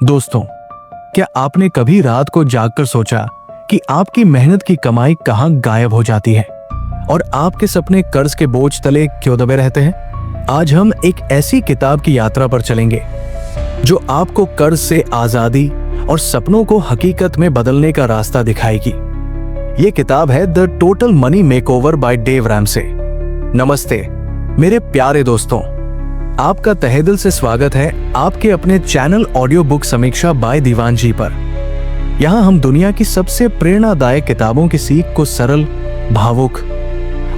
दोस्तों, क्या आपने कभी रात को जागकर सोचा कि आपकी मेहनत की कमाई कहां गायब हो जाती है और आपके सपने कर्ज के बोझ तले क्यों दबे रहते हैं? आज हम एक ऐसी किताब की यात्रा पर चलेंगे जो आपको कर्ज से आजादी और सपनों को हकीकत में बदलने का रास्ता दिखाएगी। ये किताब है the total money makeover by Dave Ramsey. नमस्ते मेरे प्यारे दोस्तों, आपका तहे दिल से स्वागत है आपके अपने चैनल ऑडियो बुक समीक्षा बाय दीवान जी पर। यहाँ हम दुनिया की सबसे प्रेरणादायक किताबों की सीख को सरल, भावुक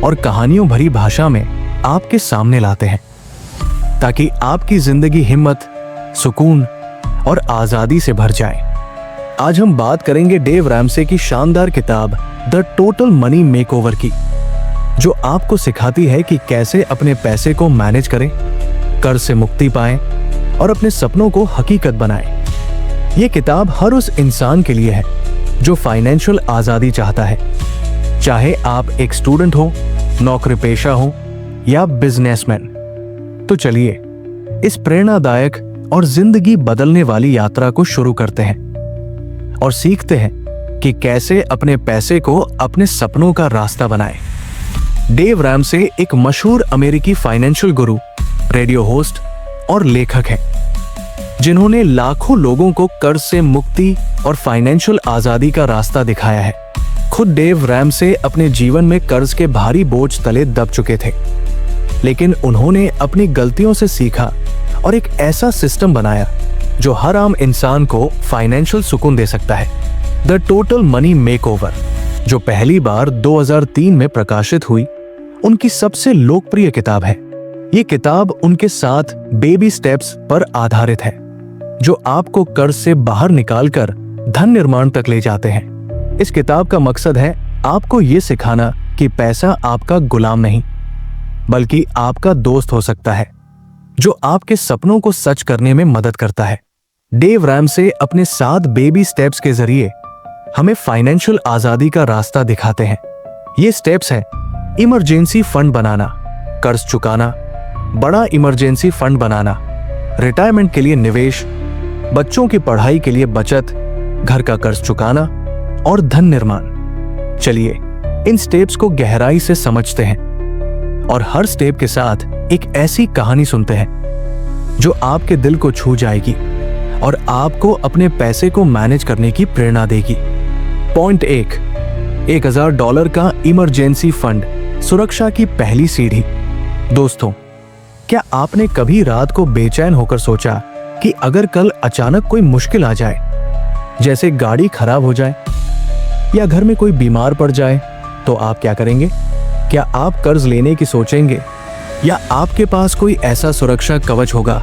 और कहानियों भरी भाषा में आपके सामने लाते हैं ताकि आपकी जिंदगी हिम्मत, सुकून और आजादी से भर जाए। आज हम बात करेंगे डेव रैमसे की शानदार किताब द टोटल मनी मेकओवर की, जो आपको सिखाती है कि कैसे अपने पैसे को मैनेज करें, कर्ज से मुक्ति पाएं और अपने सपनों को हकीकत बनाएं। ये किताब हर उस इंसान के लिए है जो फाइनेंशियल आजादी चाहता है, चाहे आप एक स्टूडेंट हो, नौकरी पेशा हो या बिजनेसमैन। तो चलिए इस प्रेरणादायक और जिंदगी बदलने वाली यात्रा को शुरू करते हैं और सीखते हैं कि कैसे अपने पैसे को अपने सपनों का रास्ता बनाएं। डेव रैमसे एक मशहूर अमेरिकी फाइनेंशियल गुरु, रेडियो होस्ट और लेखक हैं, जिन्होंने लाखों लोगों को कर्ज से मुक्ति और फाइनेंशियल आजादी का रास्ता दिखाया है। खुद डेव रैमसे अपने जीवन में कर्ज के भारी बोझ तले दब चुके थे, लेकिन उन्होंने अपनी गलतियों से सीखा और एक ऐसा सिस्टम बनाया जो हर आम इंसान को फाइनेंशियल सुकून दे सकता है। द टोटल मनी मेकओवर, जो पहली बार 2003 में प्रकाशित हुई, उनकी सबसे लोकप्रिय किताब है। ये किताब उनके 7 बेबी स्टेप्स पर आधारित है जो आपको कर्ज से बाहर निकालकर धन निर्माण तक ले जाते हैं। इस किताब का मकसद है आपको ये सिखाना कि पैसा आपका गुलाम नहीं बल्कि आपका दोस्त हो सकता है, जो आपके सपनों को सच करने में मदद करता है। डेव रैमसे अपने 7 बेबी स्टेप्स के जरिए हमें फाइनेंशियल आजादी का रास्ता दिखाते हैं। ये स्टेप्स हैं: इमरजेंसी फंड बनाना, कर्ज चुकाना, बड़ा इमरजेंसी फंड बनाना, रिटायरमेंट के लिए निवेश, बच्चों की पढ़ाई के लिए बचत, घर का कर्ज चुकाना और धन निर्माण। चलिए इन स्टेप्स को गहराई से समझते हैं और हर स्टेप के साथ एक ऐसी कहानी सुनते हैं जो आपके दिल को छू जाएगी और आपको अपने पैसे को मैनेज करने की प्रेरणा देगी। पॉइंट 1, $1000 का इमरजेंसी फंड, सुरक्षा की पहली सीढ़ी। दोस्तों, क्या आपने कभी रात को बेचैन होकर सोचा कि अगर कल अचानक कोई मुश्किल आ जाए, जैसे गाड़ी खराब हो जाए या घर में कोई बीमार पड़ जाए, तो आप क्या करेंगे? क्या आप कर्ज लेने की सोचेंगे या आपके पास कोई ऐसा सुरक्षा कवच होगा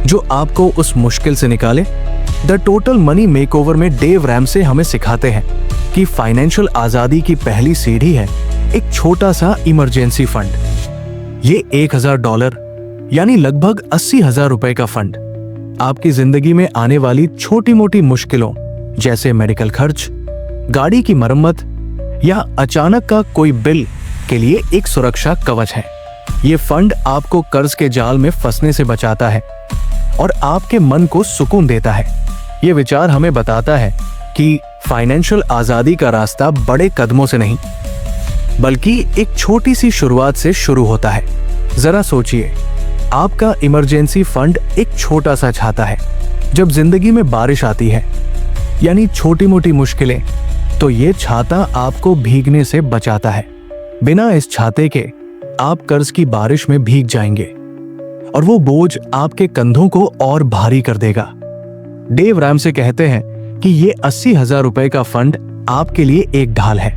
जो आपको उस मुश्किल से निकाले? द टोटल मनी मेकओवर में डेव रैमसे हमें सिखाते हैं कि फाइनेंशियल आजादी की पहली सीढ़ी है एक छोटा सा इमरजेंसी फंड। ये $1000 यानी लगभग 80,000 रुपए का फंड आपकी जिंदगी में आने वाली छोटी मोटी मुश्किलों जैसे मेडिकल खर्च, गाड़ी की मरम्मत या अचानक का कोई बिल के लिए एक सुरक्षा कवच है। ये फंड आपको कर्ज के जाल में फंसने से बचाता है और आपके मन को सुकून देता है। ये विचार हमें बताता है कि फाइनेंशियल आजादी का रास्ता बड़े कदमों से नहीं बल्कि एक छोटी सी शुरुआत से शुरू होता है। जरा सोचिए, आपका इमरजेंसी फंड एक छोटा सा छाता है। जब जिंदगी में बारिश आती है यानी छोटी मोटी मुश्किलें, तो ये छाता आपको भीगने से बचाता है। बिना इस छाते के आप कर्ज की बारिश में भीग जाएंगे और वो बोझ आपके कंधों को और भारी कर देगा। डेव रैमसे कहते हैं कि ये 80,000 रुपए का फंड आपके लिए एक ढाल है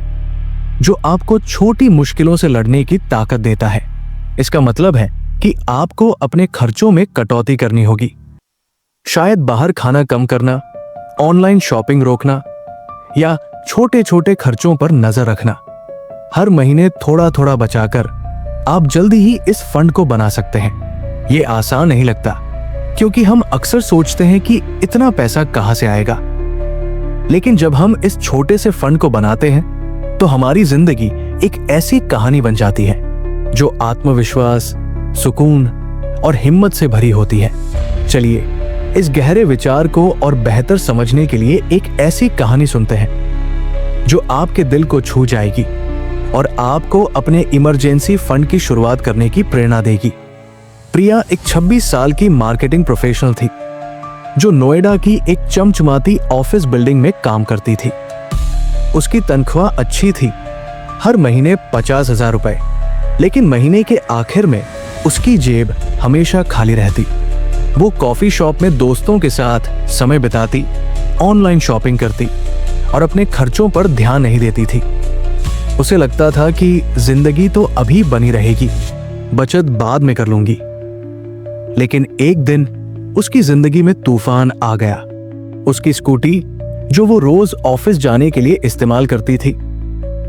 जो आपको छोटी मुश्किलों से लड़ने की ताकत देता है। इसका मतलब है कि आपको अपने खर्चों में कटौती करनी होगी, शायद बाहर खाना कम करना, ऑनलाइन शॉपिंग रोकना या छोटे छोटे खर्चों पर नजर रखना। हर महीने थोड़ा थोड़ा बचाकर आप जल्दी ही इस फंड को बना सकते हैं। ये आसान नहीं लगता क्योंकि हम अक्सर सोचते हैं कि इतना पैसा कहां से आएगा, लेकिन जब हम इस छोटे से फंड को बनाते हैं तो हमारी जिंदगी एक ऐसी कहानी बन जाती है जो आत्मविश्वास, सुकून और हिम्मत से भरी होती है। चलिए इस गहरे विचार को और बेहतर समझने के लिए एक ऐसी कहानी सुनते हैं जो आपके दिल को छू जाएगी और आपको अपने इमरजेंसी फंड की शुरुआत करने की प्रेरणा देगी। प्रिया एक 26 साल की मार्केटिंग प्रोफेशनल थी जो नोएडा की एक चमचमाती ऑफिस बिल्डिंग में काम करती थी। उसकी तनख्वाह अच्छी थी, हर महीने 50,000 रुपए, लेकिन महीने के आखिर में उसकी जेब हमेशा खाली रहती। वो कॉफी शॉप में दोस्तों के साथ समय बिताती, ऑनलाइन शॉपिंग करती और अपने खर्चों पर ध्यान नहीं देती थी। उसे लगता था कि जिंदगी तो अभी बनी रहेगी, बचत बाद में कर लूंगी। लेकिन एक दिन उसकी जिंदगी में तूफान आ गया। उसकी स्कूटी जो वो रोज ऑफिस जाने के लिए इस्तेमाल करती थी,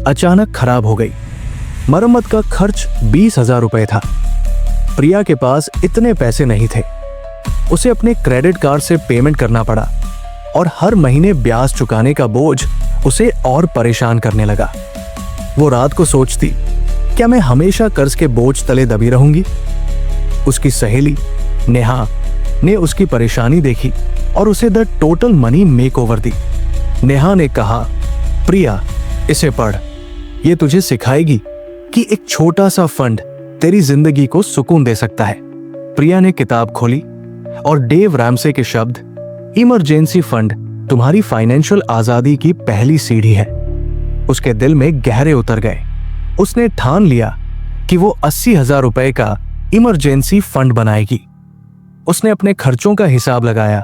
अचानक खराब हो गई। मरम्मत का खर्च 20,000 रुपए था। प्रिया के पास इतने पैसे नहीं थे। उसे अपने क्रेडिट कार्ड से पेमेंट करना पड़ा और हर महीने ब्याज चुकाने का बोझ उसे और परेशान करने लगा। वो रात को सोचती, क्या मैं हमेशा कर्ज के बोझ तले दबी रहूंगी? उसकी सहेली नेहा ने उसकी परेशानी देखी और उसे द टोटल मनी मेकओवर दी। नेहा ने कहा, प्रिया, इसे पढ़, ये तुझे सिखाएगी कि एक छोटा सा फंड तेरी जिंदगी को सुकून दे सकता है। प्रिया ने किताब खोली और डेव रैमसे के शब्द, इमरजेंसी फंड तुम्हारी फाइनेंशियल आजादी की पहली सीढ़ी है, उसके दिल में गहरे उतर गए। उसने ठान लिया कि वो 80,000 रुपए का इमरजेंसी फंड बनाएगी। उसने अपने खर्चों का हिसाब लगाया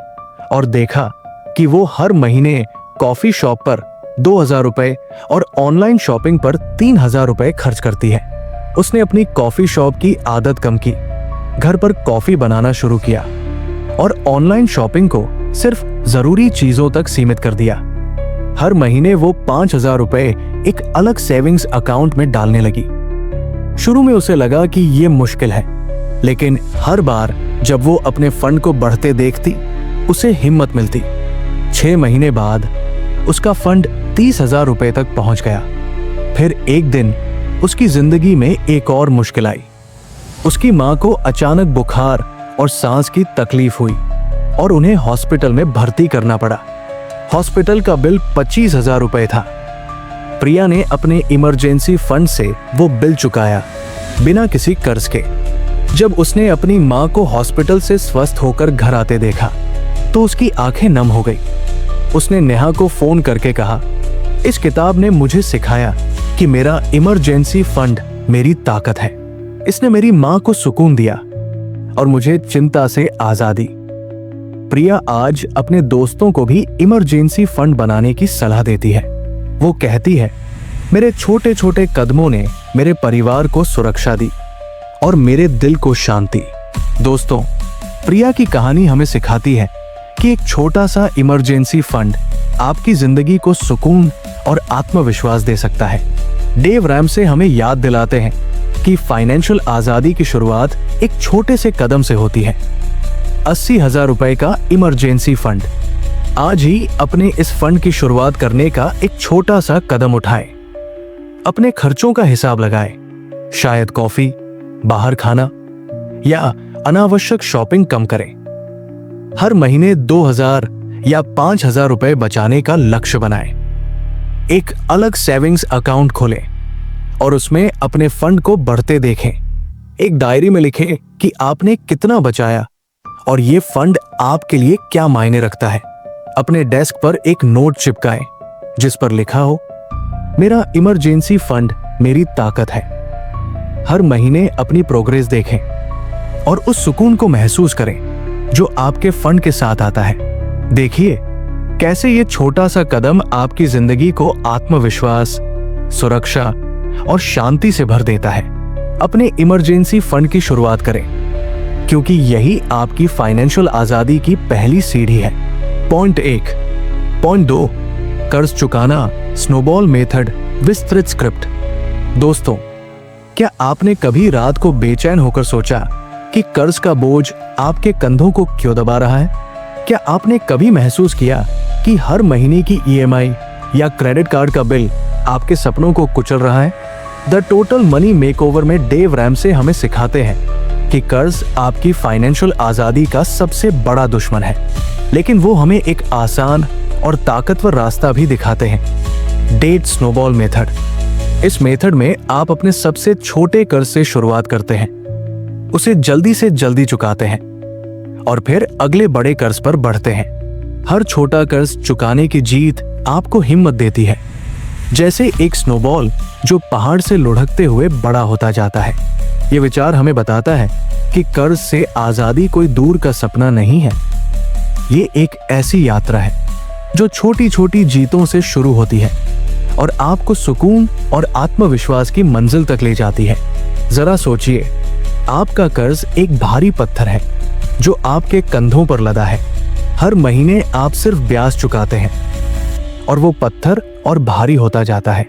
और देखा कि वो हर महीने कॉफी शॉप पर 2,000 रुपए और ऑनलाइन शॉपिंग पर 3,000 रुपए खर्च करती है। उसने अपनी कॉफी शॉप की आदत कम की, घर पर कॉफी बनाना शुरू किया और ऑनलाइन शॉपिंग को सिर्फ जरूरी चीजों तक सीमित कर दिया। हर महीने वो 5,000 रुपए एक अलग सेविंग्स अकाउंट में डालने लगी। शुरू में उसे लगा कि ये मुश्किल है, लेकिन हर बार जब वो अपने फंड को बढ़ते देखती, उसे हिम्मत मिलती। 6 महीने बाद उसका फंड 30,000 रुपए तक पहुंच गया। फिर एक दिन उसकी जिंदगी में एक और मुश्किल आई। उसकी मां को अचानक बुखार और सांस की तकलीफ हुई और उन्हें हॉस्पिटल में भर्ती करना पड़ा। हॉस्पिटल का बिल 25,000 रुपए था। प्रिया ने अपने इमरजेंसी फंड से वो बिल चुकाया, बिना किसी कर्ज के। जब उसने अपनी मां को हॉस्पिटल से स्वस्थ होकर घर आते देखा तो उसकी आंखें नम हो गई। उसने नेहा को फोन करके कहा, इस किताब ने मुझे सिखाया कि मेरा इमरजेंसी फंड मेरी ताकत है। इसने मेरी मां को सुकून दिया और मुझे चिंता से आजादी। प्रिया आज अपने दोस्तों को भी इमरजेंसी फंड बनाने की सलाह देती है। वो कहती है, मेरे छोटे छोटे कदमों ने मेरे परिवार को सुरक्षा दी और मेरे दिल को शांति। दोस्तों, प्रिया की कहानी हमें सिखाती है कि एक छोटा सा इमरजेंसी फंड आपकी जिंदगी को सुकून और आत्मविश्वास दे सकता है। डेव रैमसे हमें याद दिलाते हैं कि फाइनेंशियल आजादी की शुरुआत एक छोटे से कदम से होती है। 80,000 रुपए का इमरजेंसी फंड। आज ही अपने इस फंड की शुरुआत करने का एक छोटा सा कदम उठाएं। अपने खर्चों का हिसाब लगाएं। शायद कॉफी, बाहर खाना या अनावश्यक शॉपिंग कम करें। हर महीने 2,000 या 5,000 रुपए बचाने का लक्ष्य बनाएं। एक अलग सेविंग्स अकाउंट खोलें और उसमें अपने फंड को बढ़ते देखें। एक डायरी में लिखें कि आपने कितना बचाया और ये फंड आपके लिए क्या मायने रखता है। अपने डेस्क पर एक नोट चिपकाएं जिस पर लिखा हो, मेरा इमरजेंसी फंड मेरी ताकत है। हर महीने अपनी प्रोग्रेस देखें और उस सुकून को महसूस करें जो आपके फंड के साथ आता है। देखिए कैसे ये छोटा सा कदम आपकी जिंदगी को आत्मविश्वास, सुरक्षा और शांति से भर देता है। अपने इमरजेंसी फंड की शुरुआत करें क्योंकि यही आपकी फाइनेंशियल आजादी की पहली सीढ़ी है। पॉइंट 1। पॉइंट 2, कर्ज चुकाना, स्नोबॉल मेथड, विस्तृत स्क्रिप्ट। दोस्तों, क्या आपने कभी रात को बेचैन होकर सोचा कि कर्ज का बोझ आपके कंधों को क्यों दबा रहा है? क्या आपने कभी महसूस किया कि हर महीने की EMI या क्रेडिट कार्ड का बिल आपके सपनों को कुचल रहा है? द टोटल मनी मेकओवर में डेव रैमसे हमें सिखाते हैं कि कर्ज आपकी फाइनेंशियल आजादी का सबसे बड़ा दुश्मन है, लेकिन वो हमें एक आसान और ताकतवर रास्ता भी दिखाते हैं, डेट स्नोबॉल मेथड। इस मेथड में आप अपने सबसे छोटे कर्ज से शुरुआत करते हैं, उसे जल्दी से जल्दी चुकाते हैं और फिर अगले बड़े कर्ज पर बढ़ते हैं। हर छोटा कर्ज चुकाने की जीत आपको हिम्मत देती है, जैसे एक स्नोबॉल जो पहाड़ से लुढ़कते हुए बड़ा होता जाता है। ये विचार हमें बताता है कि कर्ज से आजादी कोई दूर का सपना नहीं है, ये एक ऐसी यात्रा है जो छोटी छोटी जीतों से शुरू होती है और आपको सुकून और आत्मविश्वास की मंजिल तक ले जाती है। जरा सोचिए, आपका कर्ज एक भारी पत्थर है जो आपके कंधों पर लदा है। हर महीने आप सिर्फ ब्याज चुकाते हैं और वो पत्थर और भारी होता जाता है।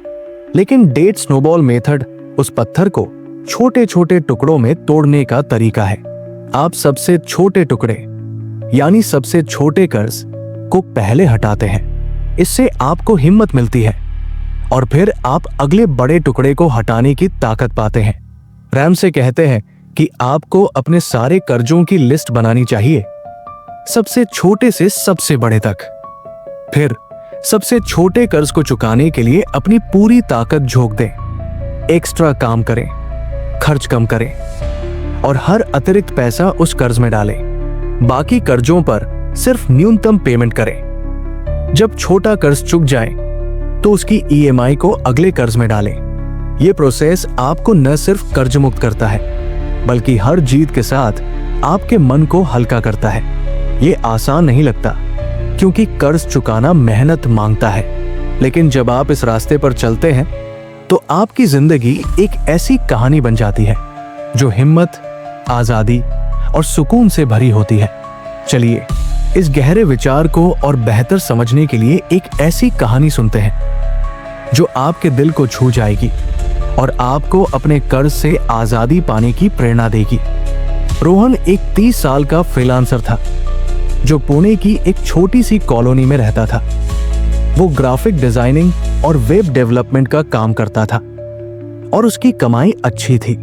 लेकिन डेट स्नोबॉल मेथड उस पत्थर को छोटे छोटे टुकड़ों में तोड़ने का तरीका है। आप सबसे छोटे टुकड़े यानी सबसे छोटे कर्ज को पहले हटाते हैं, इससे आपको हिम्मत मिलती है और फिर आप अगले बड़े टुकड़े को हटाने की ताकत पाते हैं। रैमसे कहते हैं कि आपको अपने सारे कर्जों की लिस्ट बनानी चाहिए, सबसे छोटे से सबसे बड़े तक। फिर सबसे छोटे कर्ज को चुकाने के लिए अपनी पूरी ताकत झोंक दें। एक्स्ट्रा काम करें, खर्च कम करें और हर अतिरिक्त पैसा उस कर्ज में डालें। बाकी कर्जों पर सिर्फ न्यूनतम पेमेंट करें। जब छोटा कर्ज चुक जाए तो उसकी ईएमआई को अगले कर्ज में डालें। यह प्रोसेस आपको न सिर्फ कर्ज मुक्त करता है, बल्कि हर जीत के साथ आपके मन को हल्का करता है। ये आसान नहीं लगता क्योंकि कर्ज चुकाना मेहनत मांगता है, लेकिन जब आप इस रास्ते पर चलते हैं तो आपकी जिंदगी एक ऐसी कहानी बन जाती है जो हिम्मत, आजादी और सुकून से भरी होती है। चलिए इस गहरे विचार को और बेहतर समझने के लिए एक ऐसी कहानी सुनते हैं जो आपके दिल को छू जाएगी और आपको अपने कर्ज से आजादी पाने की प्रेरणा देगी। रोहन एक 30 साल का फ्रीलांसर था जो पुणे की एक छोटी सी कॉलोनी में रहता था। वो ग्राफिक डिजाइनिंग और वेब डेवलपमेंट का काम करता था और उसकी कमाई अच्छी थी,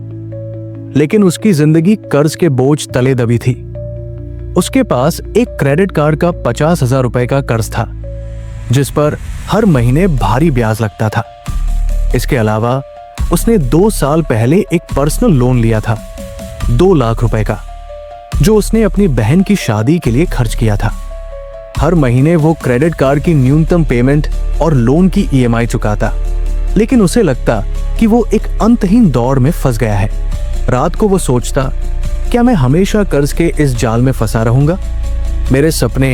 लेकिन उसकी जिंदगी कर्ज के बोझ तले दबी थी। उसके पास एक क्रेडिट कार्ड का 50,000 रुपए का कर्ज था, जिस पर हर महीने भारी ब्याज लगता था। इसके अलावा उसने 2 साल पहले एक पर्सनल लोन लिया था, 2 लाख रुपए का, जो उसने अपनी बहन की शादी के लिए खर्च किया था। हर महीने वो क्रेडिट कार्ड की न्यूनतम पेमेंट और लोन की ईएमआई चुकाता, लेकिन उसे लगता कि वो एक अंतहीन दौड़ में फंस गया है। रात को वो सोचता, क्या मैं हमेशा कर्ज के इस जाल में फंसा रहूंगा? मेरे सपने,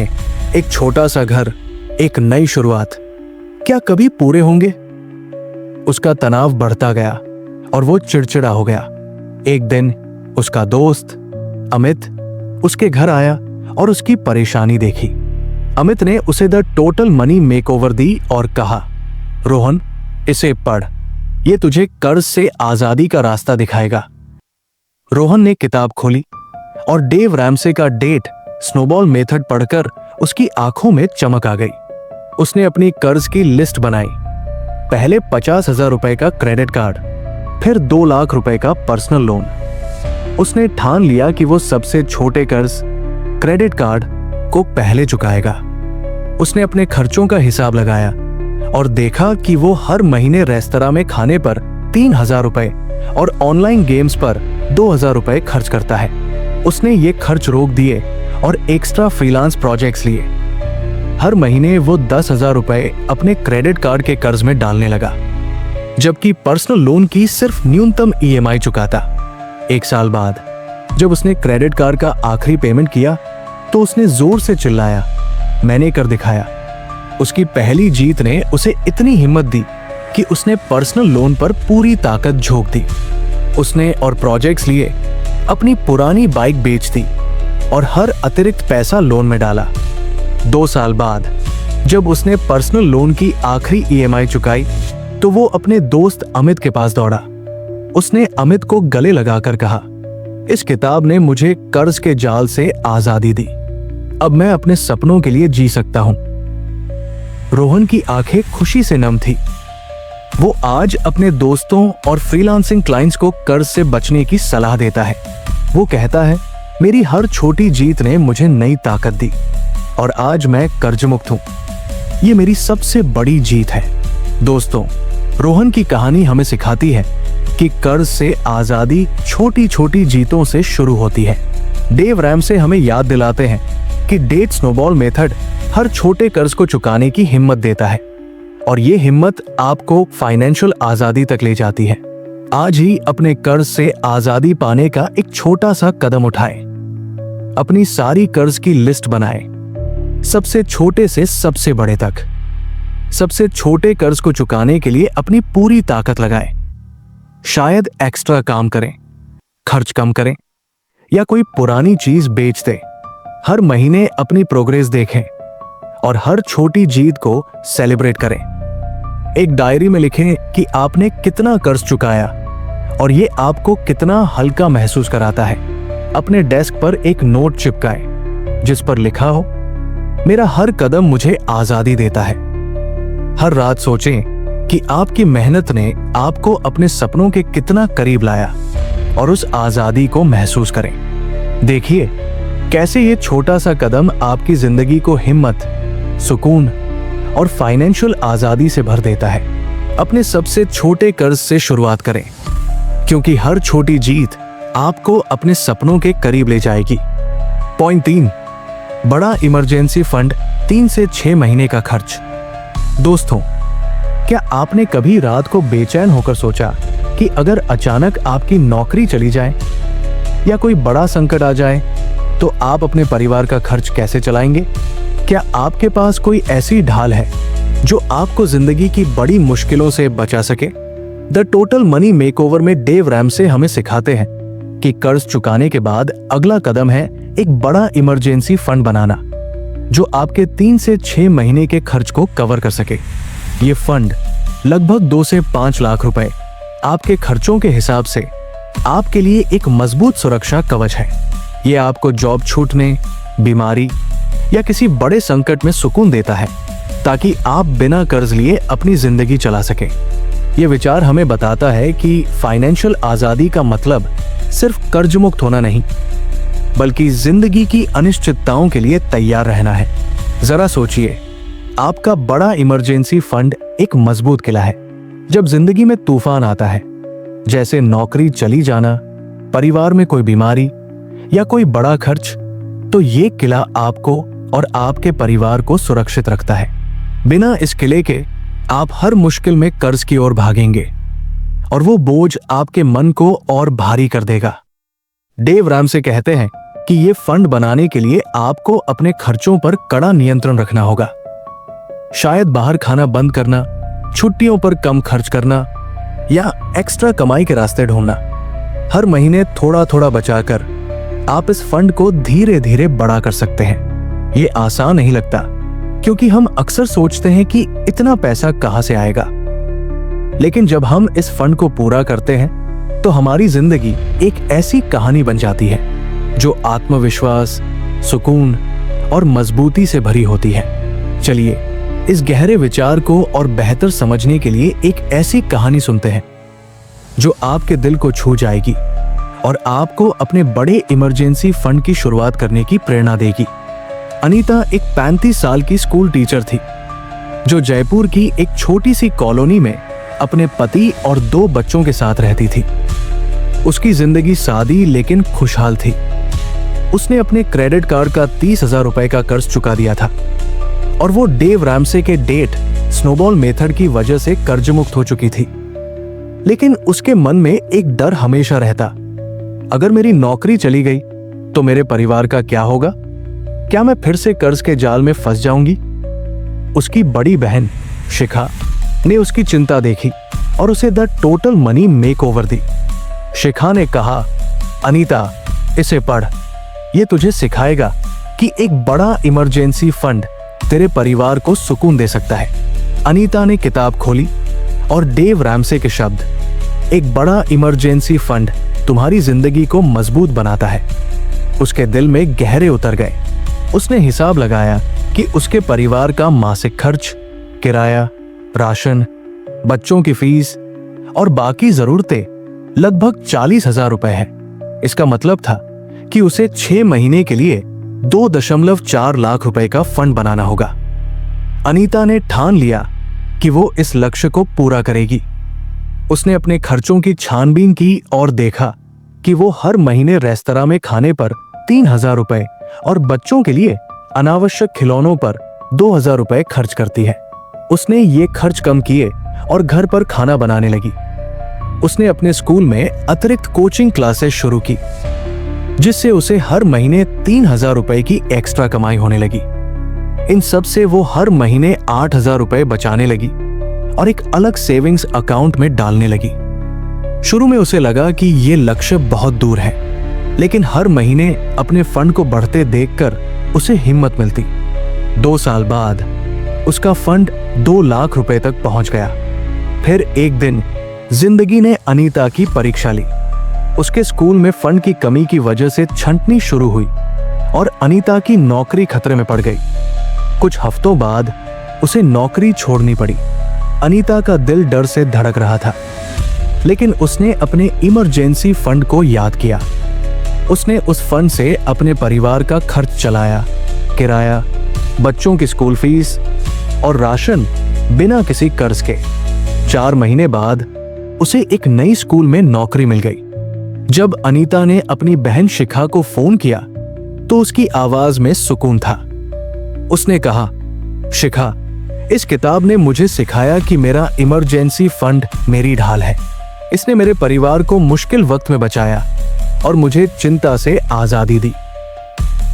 एक छोटा सा घर, एक नई शुरुआत, क्या कभी पूरे होंगे? उसका तनाव बढ़ता गया और वो चिड़चिड़ा हो गया। एक दिन उसका दोस्त अमित उसके घर आया और उसकी परेशानी देखी। अमित ने उसे द टोटल मनी मेकओवर दी और कहा, रोहन, इसे पढ़, ये तुझे कर्ज से आजादी का रास्ता दिखाएगा। रोहन ने किताब खोली और डेव रैमसे का डेट स्नोबॉल मेथड पढ़कर उसकी आंखों में चमक आ गई। उसने अपनी कर्ज की लिस्ट बनाई। पहले 50,000 रुपए का क्रेडिट कार्ड, फिर 2 लाख रुपए का पर्सनल लोन। उसने ठान लिया कि वो सबसे छोटे कर्ज, क्रेडिट कार्ड, को पहले चुकाएगा। उसने अपने खर्चों का हिसाब लगाया और देखा कि वो हर महीने रेस्तरां में खाने पर 3,000 रुपए और ऑनलाइन गेम्स पर 2,000 रुपए खर्च करता है। उसने ये खर्च रोक दिए और एक्स्ट्रा फ्रीलांस प्रोजेक्ट्स लिए। हर महीने वो 10,000 रुपए अपने क्रेडिट कार्ड के कर्ज में डालने लगा, जबकि पर्सनल लोन की सिर्फ न्यूनतम ईएमआई चुकाता। 1 साल बाद जब उसने क्रेडिट कार्ड का आखिरी पेमेंट किया तो उसने जोर से चिल्लाया, मैंने कर दिखाया। उसकी पहली जीत ने उसे इतनी हिम्मत दी कि उसने पर्सनल लोन पर पूरी ताकत झोंक दी। उसने और प्रोजेक्ट्स लिए, अपनी पुरानी बाइक बेच दी और हर अतिरिक्त पैसा लोन में डाला। 2 साल बाद जब उसने पर्सनल लोन की आखिरी ईएमआई चुकाई तो वो अपने दोस्त अमित के पास दौड़ा। उसने अमित को गले लगाकर कहा, इस किताब ने मुझे कर्ज के जाल से आजादी दी। अब मैं अपने सपनों के लिए जी सकता हूं। रोहन की आंखें खुशी से नम थी। वो आज अपने दोस्तों और फ्रीलांसिंग क्लाइंट्स को कर्ज से बचने की सलाह देता है। वो कहता है, मेरी हर छोटी जीत ने मुझे नई ताकत दी और आज मैं कर्ज मुक्त हूं। ये मेरी सबसे बड़ी जीत है। दोस्तों, रोहन की कहानी हमें सिखाती है कि कर्ज से आजादी छोटी छोटी जीतों से शुरू होती है। डेव रैमसे हमें याद दिलाते हैं कि डेट स्नोबॉल मेथड हर छोटे कर्ज को चुकाने की हिम्मत देता है और ये हिम्मत आपको फाइनेंशियल आजादी तक ले जाती है। आज ही अपने कर्ज से आजादी पाने का एक छोटा सा कदम उठाएं। अपनी सारी कर्ज की लिस्ट बनाएं, सबसे छोटे से सबसे बड़े तक। सबसे छोटे कर्ज को चुकाने के लिए अपनी पूरी ताकत लगाएं। शायद एक्स्ट्रा काम करें, खर्च कम करें या कोई पुरानी चीज बेच दें। हर महीने अपनी प्रोग्रेस देखें और हर छोटी जीत को सेलिब्रेट करें। एक डायरी में लिखें कि आपने कितना कर्ज चुकाया और ये आपको कितना हल्का महसूस कराता है। अपने डेस्क पर एक नोट चिपकाएं जिस पर लिखा हो, मेरा हर कदम मुझे आजादी देता है। हर रात सोचें कि आपकी मेहनत ने आपको अपने सपनों के कितना करीब लाया और उस आजादी को महसूस करें। देखिए कैसे ये छोटा सा कदम आपकी जिंदगी को हिम्मत, सुकून और फाइनेंशियल आजादी से भर देता है। अपने सबसे छोटे कर्ज से शुरुआत करें, क्योंकि हर छोटी जीत आपको अपने सपनों के करीब ले जाएगी। पॉइंट 3, बड़ा इमरजेंसी फंड 3 से 6 महीने का खर्च। दोस्तों, क्या आपने कभी रात को बेचैन होकर सोचा कि अगर अचानक आपकी नौकरी चली जाए या कोई बड़ा संकट आ जाए तो आप अपने परिवार का खर्च कैसे चलाएंगे? क्या आपके पास कोई ऐसी ढाल है जो आपको जिंदगी की बड़ी मुश्किलों से बचा सके? द टोटल मनी मेकओवर में डेव रैमसे हमें सिखाते हैं कि कर्ज चुकाने के बाद अगला कदम है एक बड़ा इमरजेंसी फंड बनाना जो आपके 3 से 6 महीने के खर्च को कवर कर सके। ये फंड लगभग 2 से 5 लाख रुपए आपके खर्चों के हिसाब से आपके लिए एक मजबूत सुरक्षा कवच है। ये आपको जॉब छूटने, बीमारी या किसी बड़े संकट में सुकून देता है ताकि आप बिना कर्ज लिए अपनी जिंदगी चला सकें। ये विचार हमें बताता है कि फाइनेंशियल आजादी का मतलब सिर्फ कर्ज मुक्त होना नहीं, बल्कि जिंदगी की अनिश्चितताओं के लिए तैयार रहना है। जरा सोचिए, आपका बड़ा इमरजेंसी फंड एक मजबूत किला है। जब जिंदगी में तूफान आता है, जैसे नौकरी चली जाना, परिवार में कोई बीमारी या कोई बड़ा खर्च, तो ये किला आपको और आपके परिवार को सुरक्षित रखता है। बिना इस किले के आप हर मुश्किल में कर्ज की ओर भागेंगे और वो बोझ आपके मन को और भारी कर देगा। डेव रैमसे कहते हैं कि ये फंड बनाने के लिए आपको अपने खर्चों पर कड़ा नियंत्रण रखना होगा। शायद बाहर खाना बंद करना, छुट्टियों पर कम खर्च करना या एक्स्ट्रा कमाई के रास्ते ढूंढना। हर महीने थोड़ा थोड़ा बचाकर आप इस फंड को धीरे धीरे बड़ा कर सकते हैं। ये आसान नहीं लगता, क्योंकि हम अक्सर सोचते हैं कि इतना पैसा कहां से आएगा। लेकिन जब हम इस फंड को पूरा करते हैं तो हमारी जिंदगी एक ऐसी कहानी बन जाती है जो आत्मविश्वास, सुकून और मजबूती से भरी होती है। चलिए इस गहरे विचार को और बेहतर समझने के लिए एक ऐसी कहानी सुनते हैं जो आपके दिल को छू जाएगी और आपको अपने बड़े इमरजेंसी फंड की शुरुआत करने की प्रेरणा देगी। अनीता एक 35 साल की स्कूल टीचर थी जो जयपुर की एक छोटी सी कॉलोनी में अपने पति और 2 बच्चों के साथ रहती थी। उसकी जिंदगी सादी लेकिन खुशहाल थी। उसने अपने क्रेडिट कार्ड का 30,000 रुपए का कर्ज चुका दिया था और वो डेव रैमसे के डेट स्नोबॉल मेथड की वजह से कर्ज मुक्त हो चुकी थी। लेकिन उसके मन में एक डर हमेशा रहता, अगर मेरी नौकरी चली गई तो मेरे परिवार का क्या होगा? क्या मैं फिर से कर्ज के जाल में फंस जाऊंगी? उसकी बड़ी बहन शिखा ने उसकी चिंता देखी और उसे द टोटल मनी मेकओवर दी। शिखा ने कहा, अनीता, इसे पढ़, ये तुझे सिखाएगा कि एक बड़ा इमरजेंसी फंड तेरे परिवार को सुकून दे सकता है। अनीता ने किताब खोली और डेव रैमसे के शब्द, एक बड़ा इमरजेंसी फंड तुम्हारी जिंदगी को मजबूत बनाता है, उसके दिल में गहरे उतर गए। उसने हिसाब लगाया कि उसके परिवार का मासिक खर्च, किराया, राशन, बच्चों की फीस और बाकी जरूरतें लगभग 40,000 रुपए है। इसका मतलब था कि उसे 6 महीने के लिए 2.4 लाख रुपए का फंड बनाना होगा। अनीता ने ठान लिया कि वो इस लक्ष्य को पूरा करेगी। उसने अपने खर्चों की छानबीन की और देखा कि वो हर महीने रेस्तरां में खाने पर 3,000 रुपए और बच्चों के लिए अनावश्यक खिलौनों पर 2,000 रुपए खर्च करती है। उसने ये खर्च कम किए और घर पर खाना बनाने लगी। उसने अपने स्कूल में अतिरिक्त कोचिंग क्लासेस शुरू की, जिससे उसे हर महीने 3,000 रुपए की एक्स्ट्रा कमाई होने लगी। इन सब से वो हर महीने 8,000 रुपए बचाने लगी और एक अलग सेविंग्स अकाउंट में डालने लगी। शुरू में उसे लगा कि ये लक्ष्य बहुत दूर है, लेकिन हर महीने अपने फंड को बढ़ते देखकर उसे हिम्मत मिलती। 2 साल बाद उसका फंड 2 लाख रुपए तक पहुंच गया। फिर एक दिन जिंदगी ने अनीता की परीक्षा ली। उसके स्कूल में फंड की कमी की वजह से छंटनी शुरू हुई और अनीता की नौकरी खतरे में पड़ गई। कुछ हफ्तों बाद उसे नौकरी छोड़नी पड़ी। अनीता का दिल डर से धड़क रहा था, लेकिन उसने अपने इमरजेंसी फंड को याद किया। उसने उस फंड से अपने परिवार का खर्च चलाया, किराया, बच्चों की स्कूल फीस और राशन, बिना किसी कर्ज के। 4 महीने बाद उसे एक नई स्कूल में नौकरी मिल गई। जब अनीता ने अपनी बहन शिखा को फोन किया तो उसकी आवाज में सुकून था। उसने कहा, शिखा, इस किताब ने मुझे सिखाया कि मेरा इमरजेंसी फंड मेरी ढाल है। इसने मेरे परिवार को मुश्किल वक्त में बचाया और मुझे चिंता से आजादी दी।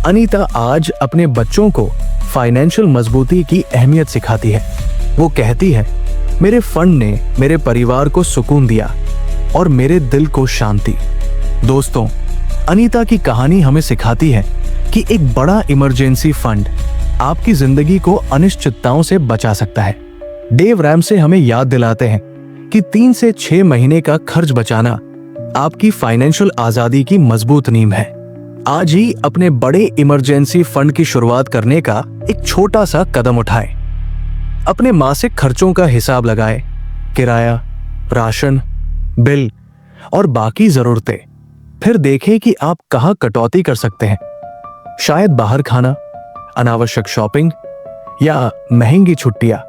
अनीता आज अपने बच्चों को फाइनेंशियल मजबूती की अहमियत सिखाती है। वो कहती है, मेरे फंड ने मेरे परिवार को सुकून दिया और मेरे दिल को शांति। दोस्तों, अनीता की कहानी हमें सिखाती है कि एक बड़ा इमरजेंसी फंड आपकी जिंदगी को अनिश्चितताओं से बचा सकता है। डेव रैमसे हमें याद दिलाते हैं कि 3 से 6 महीने का खर्च बचाना आपकी फाइनेंशियल आजादी की मजबूत नींव है। आज ही अपने बड़े इमरजेंसी फंड की शुरुआत करने का एक छोटा सा कदम उठाएं। अपने मासिक खर्चों का हिसाब लगाएं, किराया, राशन, बिल और बाकी जरूरतें। फिर देखें कि आप कहां कटौती कर सकते हैं। शायद बाहर खाना, अनावश्यक शॉपिंग या महंगी छुट्टियां।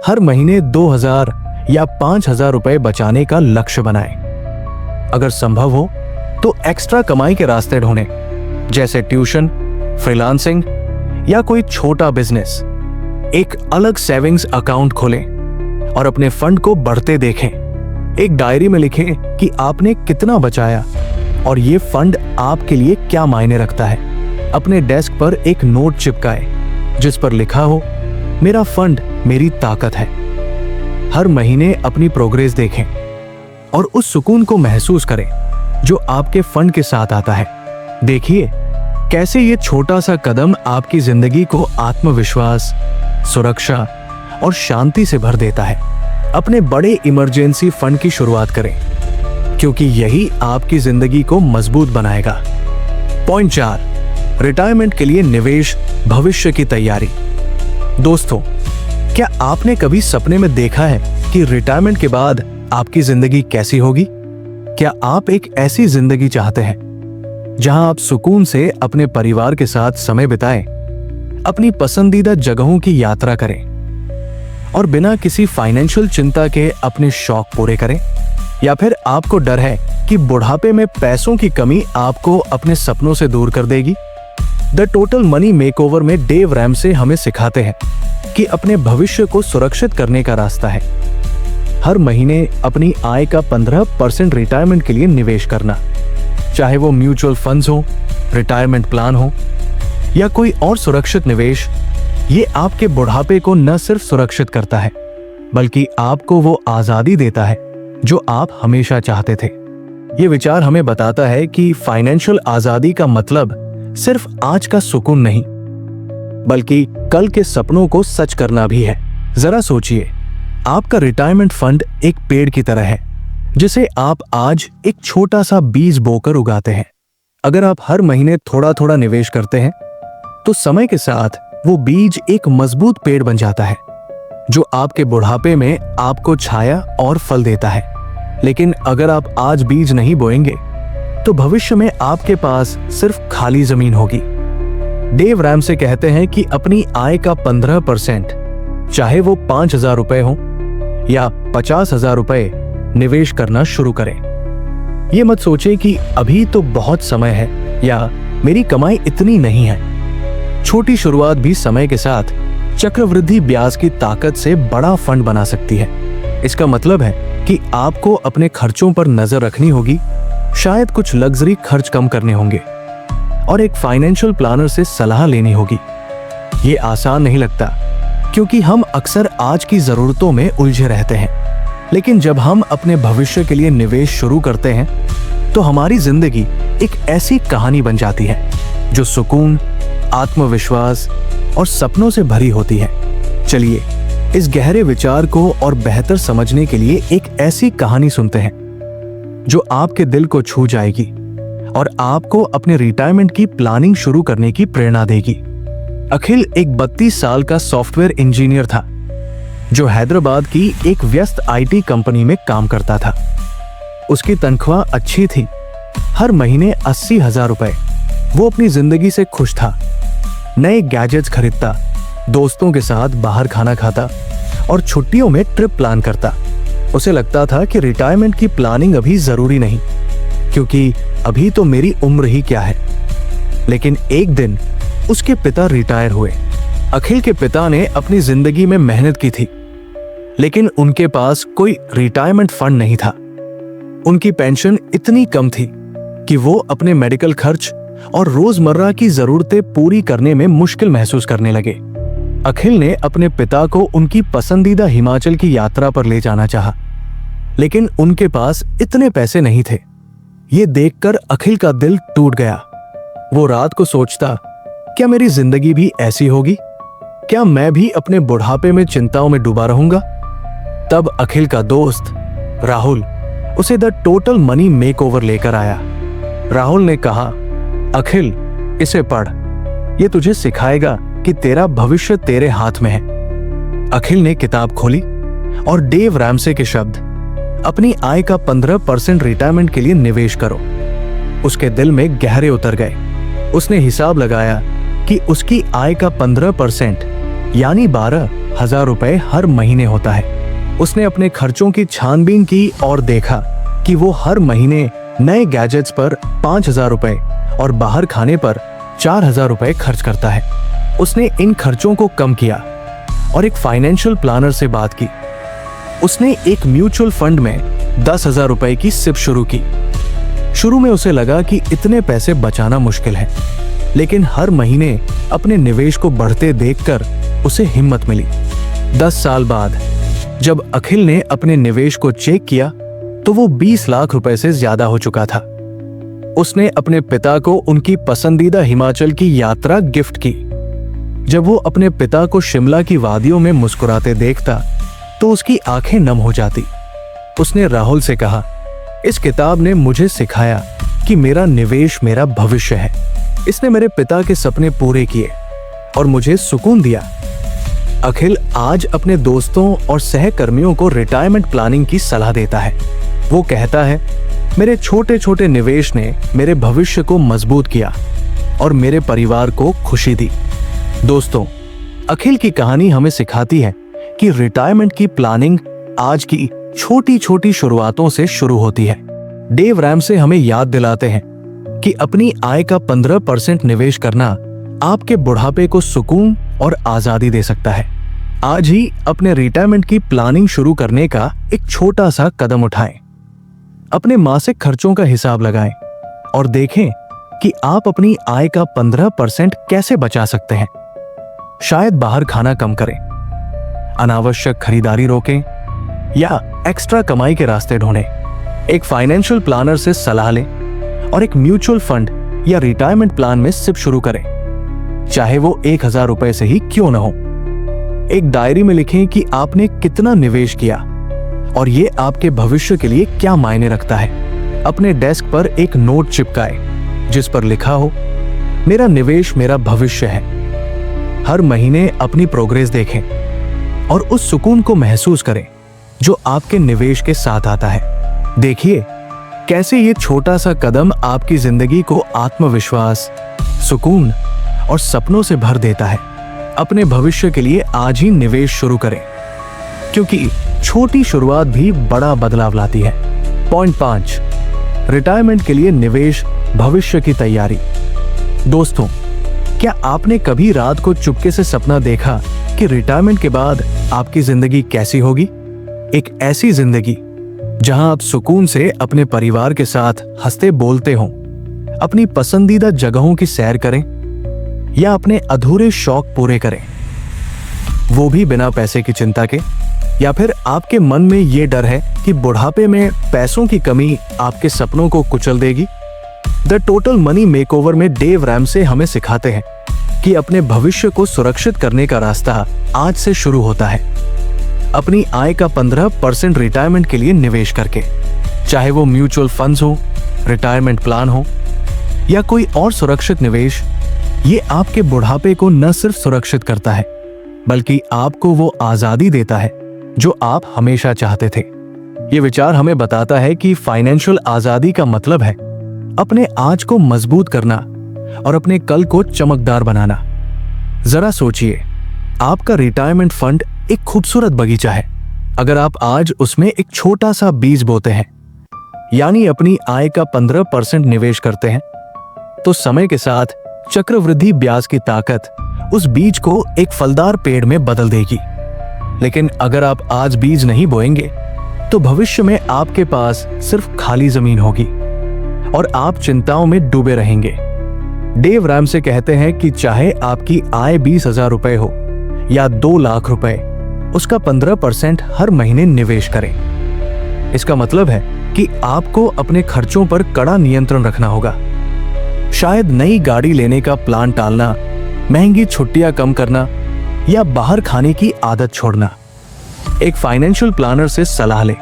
हर महीने 2,000 या 5,000 रुपए बचाने का लक्ष्य बनाएं। अगर संभव हो तो एक्स्ट्रा कमाई के रास्ते ढूंढें, जैसे ट्यूशन, फ्रीलांसिंग या कोई छोटा बिजनेस। एक अलग सेविंग्स अकाउंट खोलें और अपने फंड को बढ़ते देखें। एक डायरी में लिखें कि आपने कितना बचाया और ये फंड आपके लिए क्या मायने रखता है। अपने डेस्क पर एक नोट चिपकाएं जिस पर लिखा हो, मेरा फंड मेरी ताकत है। हर महीने अपनी प्रोग्रेस देखें और उस सुकून को महसूस करें जो आपके फंड के साथ आता है। देखिए कैसे ये छोटा सा कदम आपकी जिंदगी को आत्मविश्वास, सुरक्षा और शांति से भर देता है। अपने बड़े इमरजेंसी फंड की शुरुआत करें, क्योंकि यही आपकी जिंदगी को मजबूत बनाएगा। पॉइंट 4, रिटायरमेंट के लिए निवेश, भविष्य की तैयारी। दोस्तों, क्या आपने कभी सपने में देखा है कि रिटायरमेंट के बाद आपकी जिंदगी कैसी होगी? क्या आप एक ऐसी जिंदगी चाहते हैं जहां आप सुकून से अपने परिवार के साथ समय बिताएं, अपनी पसंदीदा जगहों की यात्रा करें और बिना किसी फाइनेंशियल चिंता के अपने शौक पूरे करें? या फिर आपको डर है कि बुढ़ापे में पैसों की कमी आपको अपने सपनों से दूर कर देगी? द टोटल मनी मेकओवर में डेव रैमसे हमें सिखाते हैं कि अपने भविष्य को सुरक्षित करने का रास्ता है हर महीने अपनी आय का 15% रिटायरमेंट के लिए निवेश करना। चाहे वो म्यूचुअल फंड्स हो, रिटायरमेंट प्लान हो या कोई और सुरक्षित निवेश, ये आपके बुढ़ापे को न सिर्फ सुरक्षित करता है बल्कि आपको वो आजादी देता है जो आप हमेशा चाहते थे। ये विचार हमें बताता है कि फाइनेंशियल आजादी का मतलब सिर्फ आज का सुकून नहीं बल्कि कल के सपनों को सच करना भी है। जरा सोचिए, आपका रिटायरमेंट फंड एक पेड़ की तरह है जिसे आप आज एक छोटा सा बीज बोकर उगाते हैं। अगर आप हर महीने थोड़ा थोड़ा निवेश करते हैं तो समय के साथ वो बीज एक मजबूत पेड़ बन जाता है जो आपके बुढ़ापे में आपको छाया और फल देता है। लेकिन अगर आप आज बीज नहीं बोएंगे तो भविष्य में आपके पास सिर्फ खाली जमीन होगी। डेव रैमसे कहते हैं कि अपनी आय का 15%, चाहे वो 5,000 रुपए हो या 50,000 रुपए, निवेश करना शुरू करें। ये मत सोचे कि अभी तो बहुत समय है या मेरी कमाई इतनी नहीं है। छोटी शुरुआत भी समय के साथ चक्रवृद्धि ब्याज की ताकत से बड़ा फंड बना सकती है। इसका मतलब है कि आपको अपने खर्चों पर नजर रखनी होगी, शायद कुछ लग्जरी खर्च कम करने होंगे और एक फाइनेंशियल प्लानर से सलाह लेनी होगी। ये आसान नहीं लगता क्योंकि हम अक्सर आज की जरूरतों में उलझे रहते हैं, लेकिन जब हम अपने भविष्य के लिए निवेश शुरू करते हैं तो हमारी जिंदगी एक ऐसी कहानी बन जाती है जो सुकून, आत्मविश्वास और सपनों से भरी होती है। चलिए इस गहरे विचार को और बेहतर समझने के लिए एक ऐसी कहानी सुनते हैं जो आपके दिल को छू जाएगी और आपको अपने रिटायरमेंट की प्लानिंग शुरू करने की प्रेरणा देगी। अखिल एक 32 साल का सॉफ्टवेयर इंजीनियर था जो हैदराबाद की एक व्यस्त आईटी कंपनी में काम करता था। उसकी तनख्वाह अच्छी थी, हर महीने 80,000 रुपए। वो अपनी जिंदगी से खुश था, नए गैजेट्स खरीदता, दोस्तों के साथ बाहर खाना खाता और छुट्टियों में ट्रिप प्लान करता। उसे लगता था कि रिटायरमेंट की प्लानिंग अभी जरूरी नहीं, क्योंकि अभी तो मेरी उम्र ही क्या है। लेकिन एक दिन उसके पिता रिटायर हुए। अखिल के पिता ने अपनी जिंदगी में मेहनत की थी, लेकिन उनके पास कोई रिटायरमेंट फंड नहीं था। उनकी पेंशन इतनी कम थी कि वो अपने मेडिकल खर्च और रोजमर्रा की जरूरतें पूरी करने में मुश्किल महसूस करने लगे। अखिल ने अपने पिता को उनकी पसंदीदा हिमाचल की यात्रा पर ले जाना चाहा, लेकिन उनके पास इतने पैसे नहीं थे। ये देखकर अखिल का दिल टूट गया। वो रात को सोचता, क्या मेरी जिंदगी भी ऐसी होगी? क्या मैं भी अपने बुढ़ापे में चिंताओं में डूबा रहूंगा? तब अखिल का दोस्त राहुल उसे द टोटल मनी मेकओवर लेकर आया। राहुल ने कहा, अखिल, इसे पढ़, ये तुझे सिखाएगा कि तेरा भविष्य तेरे हाथ में है। अखिल ने किताब खोली और डेव रैमसे के शब्द, अपनी आय का 15% रिटायरमेंट के लिए निवेश करो, उसके दिल में गहरे उतर गए। उसने हिसाब लगाया कि उसकी आय का 15% यानी 12,000 रुपए हर महीने होता है। उसने अपने खर्चों की छानबीन की और देखा कि वो हर महीने नए गैजेट्स पर 5,000 रुपए और बाहर खाने पर 4,000 रुपए खर्च करता है। उसने इन खर्चों को कम किया और एक फाइनेंशियल प्लानर से बात की। उसने एक म्यूचुअल फंड में 10,000 रुपए की सिप शुरू की। शुरू में उसे लगा कि इतने पैसे बचाना मुश्किल है, लेकिन हर महीने अपने निवेश को बढ़ते देखकर उसे हिम्मत मिली। 10 साल बाद जब अखिल ने अपने निवेश को चेक किया तो वो 20 लाख रुपए से ज्यादा हो चुका था। उसने अपने पिता को उनकी पसंदीदा हिमाचल की यात्रा गिफ्ट की। जब वो अपने पिता को शिमला की वादियों में मुस्कुराते देखता तो उसकी आंखें नम हो जाती। उसने राहुल से कहा, इस किताब ने मुझे सिखाया कि मेरा निवेश मेरा भविष्य है। इसने मेरे पिता के सपने पूरे किए और मुझे सुकून दिया। अखिल आज अपने दोस्तों और सहकर्मियों को रिटायरमेंट प्लानिंग की सलाह देता है। वो कहता है, मेरे छोटे छोटे निवेश ने मेरे भविष्य को मजबूत किया और मेरे परिवार को खुशी दी। दोस्तों, अखिल की कहानी हमें सिखाती है कि रिटायरमेंट की प्लानिंग आज की छोटी छोटी शुरुआतों से शुरू होती है। डेव रैमसे हमें याद दिलाते हैं कि अपनी आय का 15% निवेश करना आपके बुढ़ापे को सुकून और आजादी दे सकता है। आज ही अपने रिटायरमेंट की प्लानिंग शुरू करने का एक छोटा सा कदम उठाएं। अपने मासिक खर्चों का हिसाब लगाएं और देखें कि आप अपनी आय का 15% कैसे बचा सकते हैं। शायद बाहर खाना कम करें, अनावश्यक खरीदारी रोकें या एक्स्ट्रा कमाई के रास्ते ढूंढें। एक फाइनेंशियल प्लानर से सलाह लें और एक म्यूचुअल फंड या रिटायरमेंट प्लान में सिप शुरू करें, चाहे वो 1,000 रुपए से ही क्यों न हो। एक डायरी में लिखें कि आपने कितना निवेश किया और ये आपके भविष्य के लिए क्या मायने रखता है। अपने डेस्क पर एक नोट चिपकाएं जिस पर लिखा हो, मेरा निवेश मेरा भविष्य है। हर महीने अपनी प्रोग्रेस देखें और उस सुकून को महसूस करें जो आपके निवेश के साथ आता है। देखिए, कैसे ये छोटा सा कदम आपकी जिंदगी को आत्मविश्वास, सुकून और सपनों से भर देता है। अपने भविष्य के लिए आज ही निवेश शुरू करें, क्योंकि छोटी शुरुआत भी बड़ा बदलाव लाती है। पॉइंट 5, रिटायरमेंट के लिए निवेश, भविष्य की तैयारी। दोस्तों, क्या आपने कभी रात को चुपके से सपना देखा कि रिटायरमेंट के बाद आपकी जिंदगी कैसी होगी? एक ऐसी जिंदगी जहां आप सुकून से अपने परिवार के साथ हंसते बोलते हों, अपनी पसंदीदा जगहों की सैर करें या अपने अधूरे शौक पूरे करें, वो भी बिना पैसे की चिंता के। या फिर आपके मन में ये डर है कि बुढ़ापे में पैसों की कमी आपके सपनों को कुचल देगी? द टोटल मनी मेकओवर में डेव रैमसे हमें सिखाते हैं कि अपने भविष्य को सुरक्षित करने का रास्ता आज से शुरू होता है, अपनी आय का 15% रिटायरमेंट के लिए निवेश करके। चाहे वो म्यूचुअल फंड्स हो, रिटायरमेंट प्लान हो या कोई और सुरक्षित निवेश, ये आपके बुढ़ापे को न सिर्फ सुरक्षित करता है बल्कि आपको वो आजादी देता है जो आप हमेशा चाहते थे। ये विचार हमें बताता है कि फाइनेंशियल आजादी का मतलब है अपने आज को मजबूत करना और अपने कल को चमकदार बनाना। जरा सोचिए, आपका रिटायरमेंट फंड एक खूबसूरत बगीचा है। अगर आप आज उसमें एक छोटा सा बीज बोते हैं, यानी अपनी आय का 15% निवेश करते हैं, तो समय के साथ चक्रवृद्धि ब्याज की ताकत उस बीज को एक फलदार पेड़ में बदल देगी। लेकिन अगर आप आज बीज नहीं बोएंगे तो भविष्य में आपके पास सिर्फ खाली जमीन होगी और आप चिंताओं में डूबे रहेंगे। डेव रैमसे कहते हैं कि चाहे आपकी आय 20,000 रुपए हो या 2 लाख रुपए, उसका 15% हर महीने निवेश करें। इसका मतलब है कि आपको अपने खर्चों पर कड़ा नियंत्रण रखना होगा। शायद नई गाड़ी लेने का प्लान टालना, महंगी छुट्टियां कम करना या बाहर खाने की आदत छोड़ना। एक फाइनेंशियल प्लानर से सलाह लें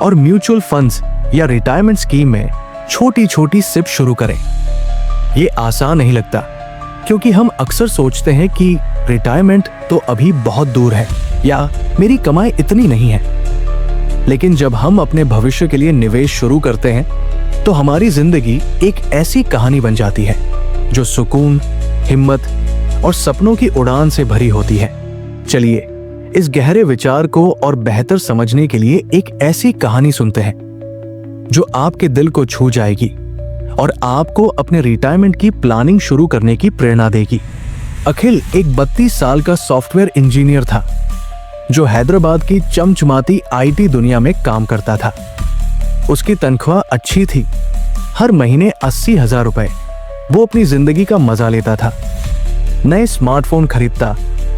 और म्यूचुअल फंड्स या रिटायरमेंट स्कीम में छोटी छोटी सिप शुरू करें। ये आसान नहीं लगता, क्योंकि हम अक्सर सोचते हैं कि रिटायरमेंट तो अभी बहुत दूर है या मेरी कमाई इतनी नहीं है। लेकिन जब हम अपने भविष्य के लिए निवेश शुरू करते हैं तो हमारी जिंदगी एक ऐसी कहानी बन जाती है जो सुकून, हिम्मत और सपनों की उड़ान से भरी होती है। चलिए इस गहरे विचार को और बेहतर समझने के लिए एक ऐसी कहानी सुनते हैं जो आपके दिल को छू जाएगी और आपको अपने रिटायरमेंट की प्लानिंग शुरू करने की प्रेरणा देगी। अखिल एक 32 साल का सॉफ्टवेयर इंजीनियर था जो हैदराबाद की चमचमाती आईटी दुनिया में काम करता था। उसकी तनख्वाह अच्छी थी, हर महीने 80,000 रुपए। वो अपनी जिंदगी का मजा लेता था, नए स्मार्टफोन खरीदता,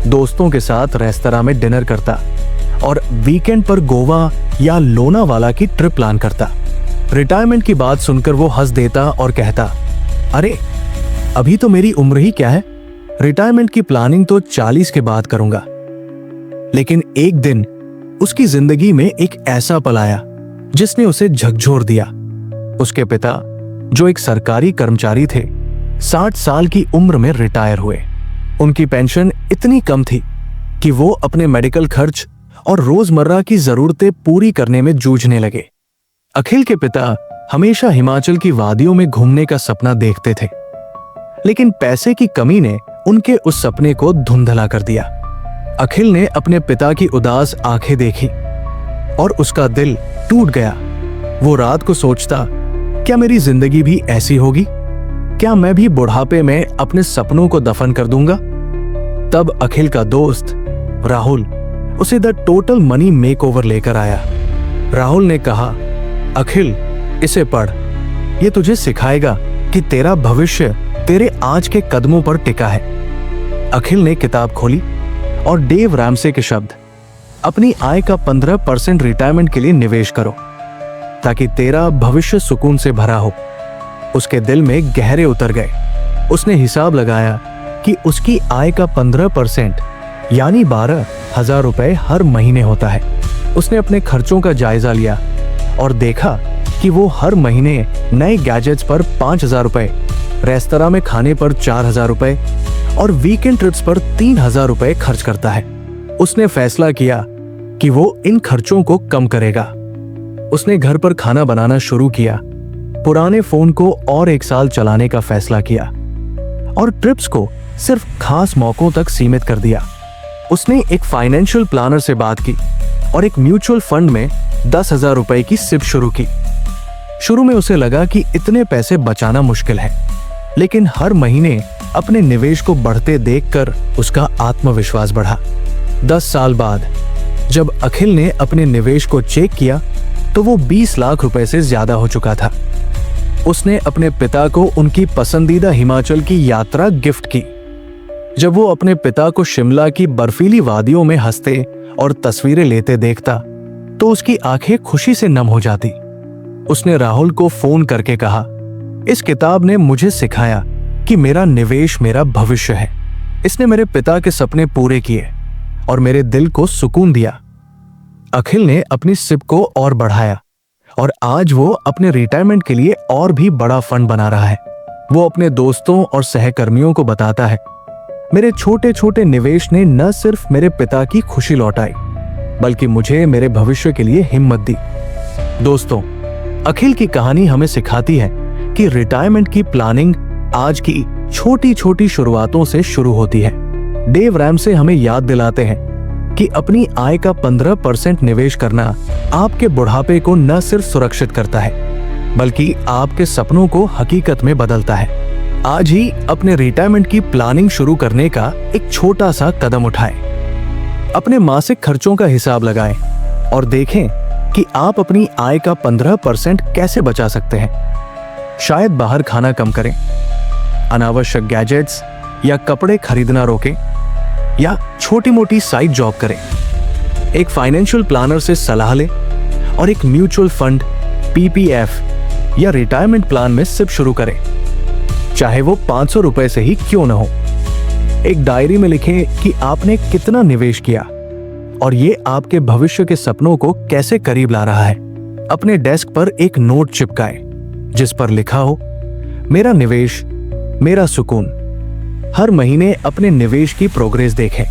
दोस्तों के साथ रेस्तरां में डिनर करता और वीकेंड पर गोवा या लोनावाला की ट्रिप प्लान करता। रिटायरमेंट की बात सुनकर वो हंस देता और कहता, अरे अभी तो मेरी उम्र ही क्या है, रिटायरमेंट की प्लानिंग तो 40 के बाद करूंगा। लेकिन एक दिन उसकी जिंदगी में एक ऐसा पल आया जिसने उसे झकझोर दिया। उसके पिता, जो एक सरकारी कर्मचारी थे, 60 साल की उम्र में रिटायर हुए। उनकी पेंशन इतनी कम थी कि वो अपने मेडिकल खर्च और रोजमर्रा की जरूरतें पूरी करने में जूझने लगे। अखिल के पिता हमेशा हिमाचल की वादियों में घूमने का सपना देखते थे, लेकिन पैसे की कमी ने उनके उस सपने को धुंधला कर दिया। अखिल ने अपने पिता की उदास आंखें देखी और उसका दिल टूट गया। वो रात को सोचता, क्या मेरी जिंदगी भी ऐसी होगी? क्या मैं भी बुढ़ापे में अपने सपनों को दफन कर दूंगा? तब अखिल का दोस्त राहुल उसे द टोटल मनी मेकओवर लेकर आया। राहुल ने कहा, अखिल, इसे पढ़, ये तुझे सिखाएगा कि तेरा भविष्य तेरे आज के कदमों पर टिका है। अखिल ने किताब खोली और डेव रैमसे के शब्द, अपनी आय का 15% रिटायरमेंट के लिए निवेश करो ताकि तेरा भविष्य सुकून से भरा हो, उसके दिल में गहरे उतर गए। उसने हिसाब लगाया कि उसकी आय का 15% यानी 12,000 रुपए हर महीने होता है। उसने अपने खर्चों का जायजा लिया और देखा कि वो हर महीने नए गैजेट्स पर 5,000 रुपए, रेस्तरां में खाने पर 4,000 रुपए और वीकेंड ट्रिप्स पर 3,000 रुपए खर्च करता है। उसने फैसला किया कि वो इन खर्चों को कम करेगा। उसने घर पर खाना बनाना शुरू किया पुराने फोन को और 1 साल चलाने का फैसला किया और ट्रिप्स को सिर्फ खास मौकों तक सीमित कर दिया। उसने एक फाइनेंशियल प्लानर से बात की और एक म्यूचुअल फंड में 10,000 रुपए की सिप शुरू की। शुरू में उसे लगा कि इतने पैसे बचाना मुश्किल है, लेकिन हर महीने अपने निवेश को बढ़ते देखकर उसका आत्मविश्वास बढ़ा। 10 साल बाद जब अखिल ने अपने निवेश को चेक किया तो वो 20 लाख रुपए से ज्यादा हो चुका था। उसने अपने पिता को उनकी पसंदीदा हिमाचल की यात्रा गिफ्ट की। जब वो अपने पिता को शिमला की बर्फीली वादियों में हंसते और तस्वीरें लेते देखता तो उसकी आंखें खुशी से नम हो जाती। उसने राहुल को फोन करके कहा, इस किताब ने मुझे सिखाया कि मेरा निवेश मेरा भविष्य है। इसने मेरे पिता के सपने पूरे किए और मेरे दिल को सुकून दिया। अखिल ने अपनी सिप को और बढ़ाया और आज वो अपने रिटायरमेंट के लिए और भी बड़ा फंड बना रहा है। वो अपने दोस्तों और सहकर्मियों को बताता है, मेरे छोटे छोटे निवेश ने न सिर्फ मेरे पिता की खुशी लौटाई बल्कि मुझे मेरे भविष्य के लिए हिम्मत दी। दोस्तों, अखिल की कहानी हमें सिखाती है कि रिटायरमेंट की प्लानिंग आज की छोटी छोटी शुरुआतों से शुरू होती है। डेव रैमसे हमें याद दिलाते हैं कि अपनी आय का 15% निवेश करना आपके बुढ़ापे को न सिर्फ सुरक्षित करता है बल्कि आपके सपनों को हकीकत में बदलता है। आज ही अपने रिटायरमेंट की प्लानिंग शुरू करने का एक छोटा सा कदम उठाएं। अपने मासिक खर्चों का हिसाब लगाएं और देखें कि आप अपनी आय का 15% कैसे बचा सकते हैं। शायद बाहर खाना कम करें, अनावश्यक गैजेट्स या कपड़े खरीदना रोकें या छोटी मोटी साइड जॉब करें। एक फाइनेंशियल प्लानर से सलाह लें और एक म्यूचुअल फंड, पीपीएफ या रिटायरमेंट प्लान में सिप शुरू करें, चाहे वो 500 रुपए से ही क्यों न हो। एक डायरी में लिखें कि आपने कितना निवेश किया और ये आपके भविष्य के सपनों को कैसे करीब ला रहा है। अपने डेस्क पर एक नोट चिपकाएं जिस पर लिखा हो, मेरा निवेश मेरा सुकून। हर महीने अपने निवेश की प्रोग्रेस देखें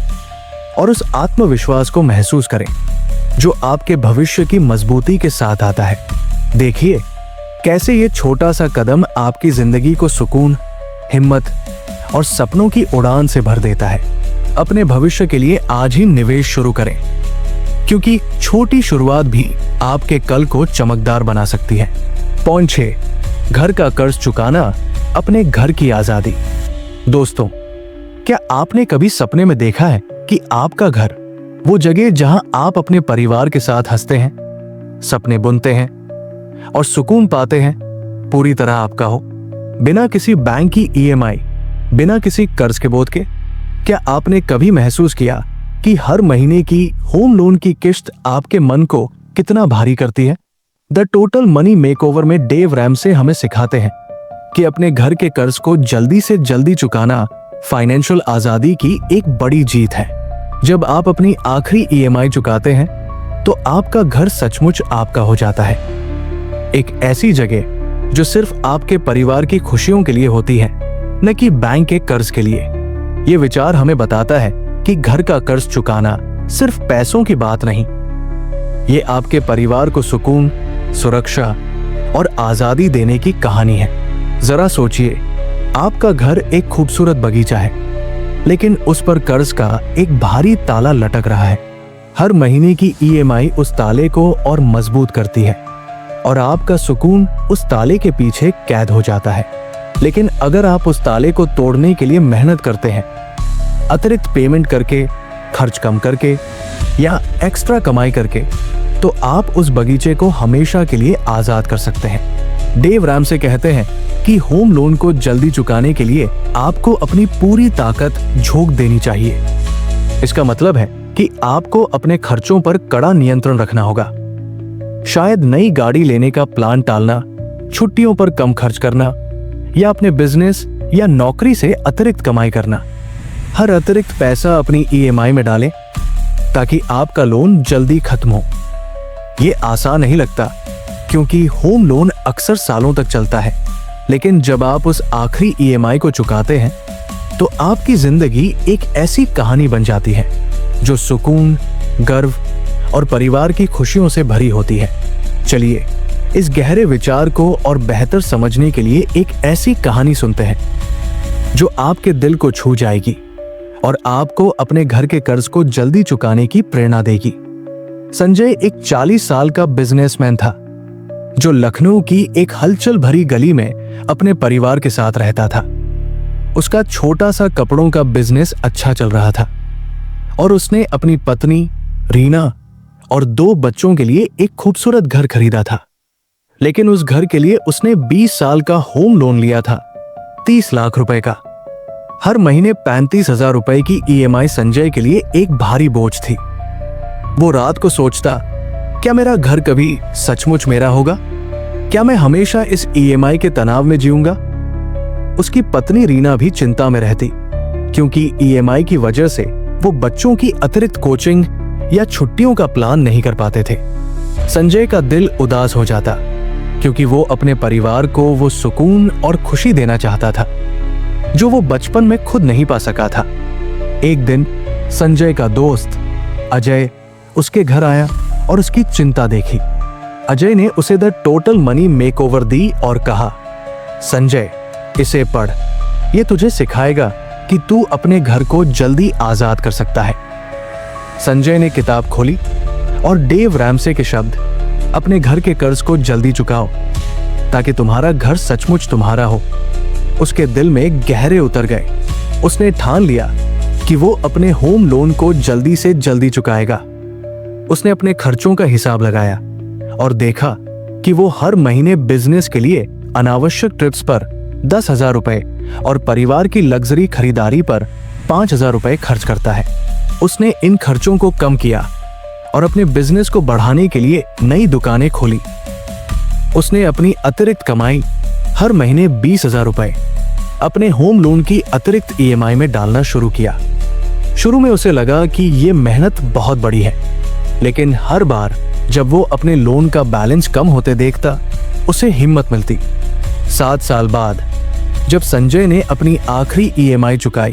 और उस आत्मविश्वास को महसूस करें जो आपके भविष्य की मजबूती के साथ आता है। देखिए कैसे ये छोटा सा कदम आपकी जिंदगी को सुकून, हिम्मत और सपनों की उड़ान से भर देता है। अपने भविष्य के लिए आज ही निवेश शुरू करें, क्योंकि छोटी शुरुआत भी आपके कल को चमकदार बना सकती है। पॉइंट 6, घर का कर्ज चुकाना, अपने घर की आजादी। दोस्तों, क्या आपने कभी सपने में देखा है कि आपका घर, वो जगह जहां आप अपने परिवार के साथ हंसते हैं, सपने बुनते हैं और सुकून पाते हैं, पूरी तरह आपका हो, बिना किसी बैंक की ईएमआई, बिना किसी कर्ज के बोझ के? क्या आपने कभी महसूस किया कि हर महीने की होम लोन की किश्त आपके मन को कितना भारी करती है? द टोटल मनी मेकओवर में डेव रैमसे हमें सिखाते हैं कि अपने घर के कर्ज को जल्दी से जल्दी चुकाना फाइनेंशियल आजादी की एक बड़ी जीत है। जब आप अपनी आखिरी ईएमआई चुकाते हैं तो आपका घर सचमुच आपका हो जाता है। एक ऐसी जगह जो सिर्फ आपके परिवार की खुशियों के लिए होती है, न कि बैंक के कर्ज के लिए। ये विचार हमें बताता है कि घर का कर्ज चुकाना सिर्फ पैसों की बात नहीं, ये आपके परिवार को सुकून, सुरक्षा और आजादी देने की कहानी है। जरा सोचिए, आपका घर एक खूबसूरत बगीचा है, लेकिन उस पर कर्ज का एक भारी ताला लटक रहा है। हर महीने की ईएमआई उस ताले को और मजबूत करती है और आपका सुकून उस ताले के पीछे कैद हो जाता है। लेकिन अगर आप उस ताले को तोड़ने के लिए मेहनत करते हैं, अतिरिक्त पेमेंट करके, खर्च कम करके या एक्स्ट्रा कमाई करके, तो आप उस बगीचे को हमेशा के लिए आजाद कर सकते हैं। डेव रैमसे कहते हैं कि होम लोन को जल्दी चुकाने के लिए आपको अपनी पूरी ताकत झोंक देनी चाहिए। इसका मतलब है कि आपको अपने खर्चों पर कड़ा नियंत्रण रखना होगा। शायद नई गाड़ी लेने का प्लान टालना, छुट्टियों पर कम खर्च करना या अपने बिजनेस या नौकरी से अतिरिक्त कमाई करना। हर अतिरिक्त पैसा अपनी ईएमआई में डालें ताकि आपका लोन जल्दी खत्म हो। ये आसान नहीं लगता क्योंकि होम लोन अक्सर सालों तक चलता है, लेकिन जब आप उस आखिरी ईएमआई को चुकाते हैं तो आपकी जिंदगी एक ऐसी कहानी बन जाती है जो सुकून, गर्व और परिवार की खुशियों से भरी होती है। चलिए इस गहरे विचार को और बेहतर समझने के लिए एक ऐसी कहानी सुनते हैं जो आपके दिल को छू जाएगी और आपको अपने घर के कर्ज को जल्दी चुकाने की प्रेरणा देगी। संजय एक 40 साल का बिजनेसमैन था जो लखनऊ की एक हलचल भरी गली में अपने परिवार के साथ रहता था। उसका छोटा सा कपड़ों का बिजनेस अच्छा चल रहा था और उसने अपनी पत्नी रीना और 2 बच्चों के लिए एक खूबसूरत घर खरीदा था। लेकिन उस घर के लिए उसने 20 साल का होम लोन लिया था, 30 लाख रुपए का। हर महीने 35,000 रुपए की ईएमआई संजय के लिए एक भारी बोझ थी। वो रात को सोचता, क्या मेरा घर कभी सचमुच मेरा होगा? क्या मैं हमेशा इस ईएमआई के तनाव में जीऊंगा? उसकी पत्नी रीना भी चिंता में रहती, क्योंकि ईएमआई की वजह से वो बच्चों की अतिरिक्त कोचिंग या छुट्टियों का प्लान नहीं कर पाते थे। संजय का दिल उदास हो जाता, क्योंकि वो अपने परिवार को वो सुकून और खुशी देना चाहता था जो वो बचपन में खुद नहीं पा सका था। एक दिन संजय का दोस्त अजय उसके घर आया और उसकी चिंता देखी। अजय ने उसे द टोटल मनी मेकओवर दी और कहा, संजय, इसे पढ़, ये तुझे सिखाएगा कि तू अपने घर को जल्दी आजाद कर सकता है। संजय ने किताब खोली और डेव रैमसे के शब्द, अपने घर के कर्ज को जल्दी चुकाओ ताकि तुम्हारा घर सचमुच तुम्हारा हो, उसके दिल में गहरे उतर गए। उसने ठान लिया कि वो अपने होम लोन को जल्दी से जल्दी चुकाएगा। उसने अपने खर्चों का हिसाब लगाया और देखा कि वो हर महीने बिजनेस के लिए अनावश्यक ट्रिप्स पर 10,000 रुपए और परिवार की लग्जरी खरीदारी पर 5,000 रुपए खर्च करता है। उसने इन खर्चों को कम किया और अपने बिजनेस को बढ़ाने के लिए नई दुकानें खोली। उसने अपनी अतिरिक्त कमाई हर महीने 20,000 रुपए अपने होम लोन की अतिरिक्त ईएमआई में डालना शुरू किया। शुरू में उसे लगा कि ये मेहनत बहुत बड़ी है, लेकिन हर बार जब वो अपने लोन का बैलेंस कम होते देखता, उसे हिम्मत मिलती। 7 साल बाद जब संजय ने अपनी आखिरी ईएमआई चुकाई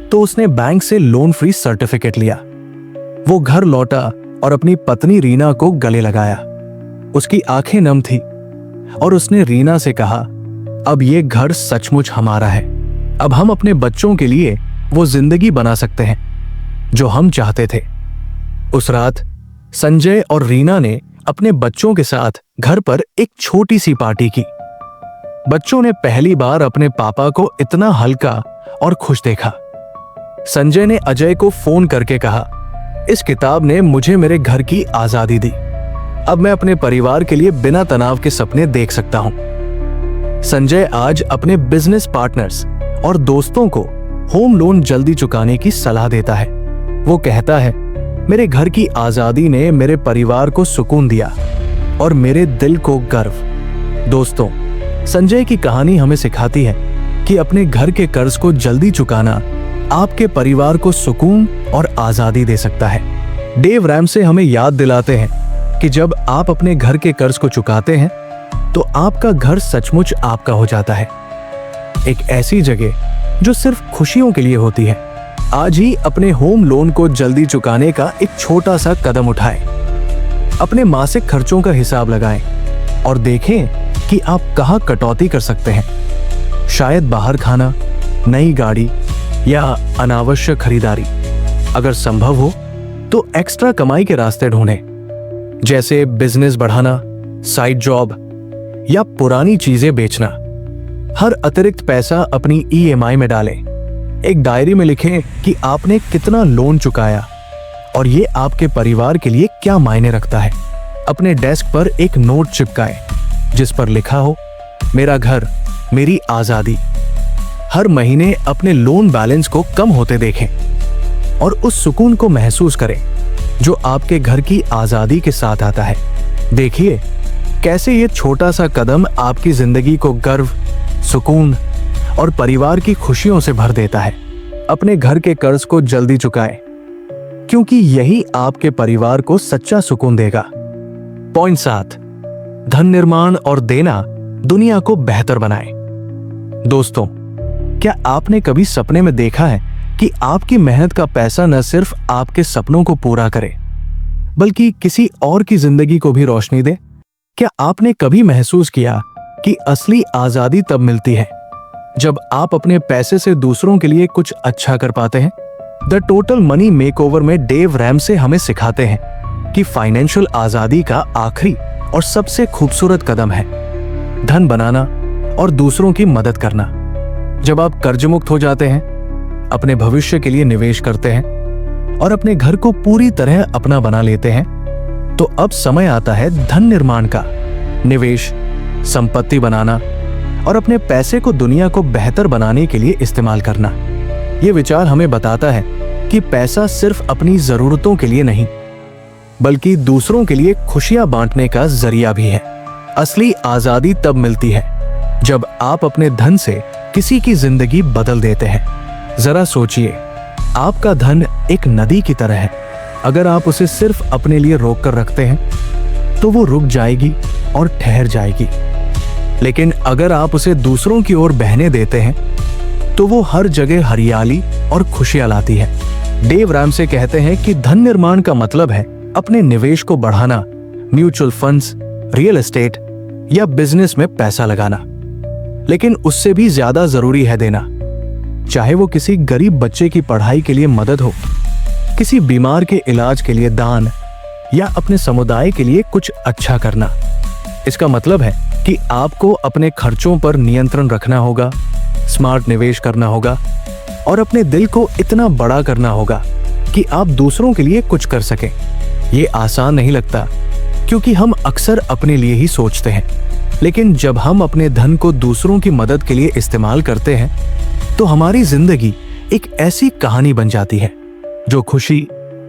तो उसने बैंक से लोन फ्री सर्टिफिकेट लिया। वो घर लौटा और अपनी पत्नी रीना को गले लगाया। उसकी आंखें नम थी और उसने रीना से कहा, अब ये घर सचमुच हमारा है। अब हम अपने बच्चों के लिए वो जिंदगी बना सकते हैं जो हम चाहते थे। उस रात संजय और रीना ने अपने बच्चों के साथ घर पर एक छोटी सी पार्टी की। बच्चों ने पहली बार अपने पापा को इतना हल्का और खुश देखा। संजय ने अजय को फोन करके कहा, इस किताब ने मुझे मेरे घर की आजादी दी। अब मैं अपने परिवार के लिए बिना तनाव के सपने देख सकता हूं। संजय आज अपने बिजनेस पार्टनर्स और दोस्तों को होम लोन जल्दी चुकाने की सलाह देता है। वो कहता है, मेरे घर की आजादी ने मेरे परिवार को सुकून दिया और मेरे दिल को गर्व। दोस्तों, संजय की कहानी हमें सिखाती है कि अपने घर के कर्ज को जल्दी चुकाना आपके परिवार को सुकून और आजादी दे सकता है। डेव रैमसे हमें याद दिलाते हैं कि जब आप अपने घर के कर्ज को चुकाते हैं तो आपका घर सचमुच आपका हो जाता है, एक ऐसी जगह जो सिर्फ खुशियों के लिए होती है। आज ही अपने होम लोन को जल्दी चुकाने का एक छोटा सा कदम उठाएं। अपने मासिक खर्चों का हिसाब लगाएं और देखें कि आप कहां कटौती कर सकते हैं। शायद बाहर खाना, नई गाड़ी या अनावश्यक खरीदारी। अगर संभव हो तो एक्स्ट्रा कमाई के रास्ते ढूंढें, जैसे बिजनेस बढ़ाना, साइड जॉब या पुरानी चीजें बेचना। हर अतिरिक्त पैसा अपनी ईएमआई में डालें। एक डायरी में लिखें कि आपने कितना लोन चुकाया और ये आपके परिवार के लिए क्या मायने रखता है। अपने डेस्क पर एक नोट चिपकाएं जिस पर लिखा हो, मेरा घर, मेरी आजादी। हर महीने अपने लोन बैलेंस को कम होते देखें और उस सुकून को महसूस करें जो आपके घर की आजादी के साथ आता है। देखिए कैसे ये छोटा सा कदम आपकी जिंदगी को गर्व, सुकून और परिवार की खुशियों से भर देता है। अपने घर के कर्ज को जल्दी चुकाएं, क्योंकि यही आपके परिवार को सच्चा सुकून देगा। पॉइंट 7, धन निर्माण और देना दुनिया को बेहतर बनाए। दोस्तों, क्या आपने कभी सपने में देखा है कि आपकी मेहनत का पैसा न सिर्फ आपके सपनों को पूरा करे, बल्कि किसी और की जिंदगी को भी रोशनी दे? क्या आपने कभी महसूस किया कि असली आजादी तब मिलती है जब आप अपने पैसे से दूसरों के लिए कुछ अच्छा कर पाते हैं? द टोटल मनी मेकओवर में डेव रैमसे हमें सिखाते हैं कि फाइनेंशियल आजादी का आखिरी और सबसे खूबसूरत कदम है धन बनाना और दूसरों की मदद करना। जब आप कर्ज मुक्त हो जाते हैं, अपने भविष्य के लिए निवेश करते हैं और अपने घर को पूरी तरह अपना बना लेते हैं, तो अब समय आता है धन निर्माण का, निवेश, संपत्ति बनाना और अपने पैसे को दुनिया को बेहतर बनाने के लिए इस्तेमाल करना। यह विचार हमें बताता है कि पैसा सिर्फ अपनी जरूरतों के लिए नहीं, बल्कि दूसरों के लिए खुशियां बांटने का जरिया भी है। असली आजादी तब मिलती है जब आप अपने धन से किसी की जिंदगी बदल देते हैं। जरा सोचिए, आपका धन एक नदी की तरह है। अगर आप उसे सिर्फ अपने लिए रोक कर रखते हैं तो वो रुक जाएगी और ठहर जाएगी, लेकिन अगर आप उसे दूसरों की ओर बहने देते हैं तो वो हर जगह हरियाली और खुशियां लाती है। डेव रैमसे कहते हैं कि धन निर्माण का मतलब है अपने निवेश को बढ़ाना, म्यूचुअल फंड्स, रियल एस्टेट या बिजनेस में पैसा लगाना, लेकिन उससे भी ज्यादा जरूरी है देना। चाहे वो किसी गरीब बच्चे की पढ़ाई के लिए मदद हो, किसी बीमार के इलाज के लिए दान या अपने समुदाय के लिए कुछ अच्छा करना। इसका मतलब है कि आपको अपने खर्चों पर नियंत्रण रखना होगा, स्मार्ट निवेश करना होगा और अपने दिल को इतना बड़ा करना होगा कि आप दूसरों के लिए कुछ कर सकें। ये आसान नहीं लगता क्योंकि हम अक्सर अपने लिए ही सोचते हैं, लेकिन जब हम अपने धन को दूसरों की मदद के लिए इस्तेमाल करते हैं तो हमारी जिंदगी एक ऐसी कहानी बन जाती है जो खुशी,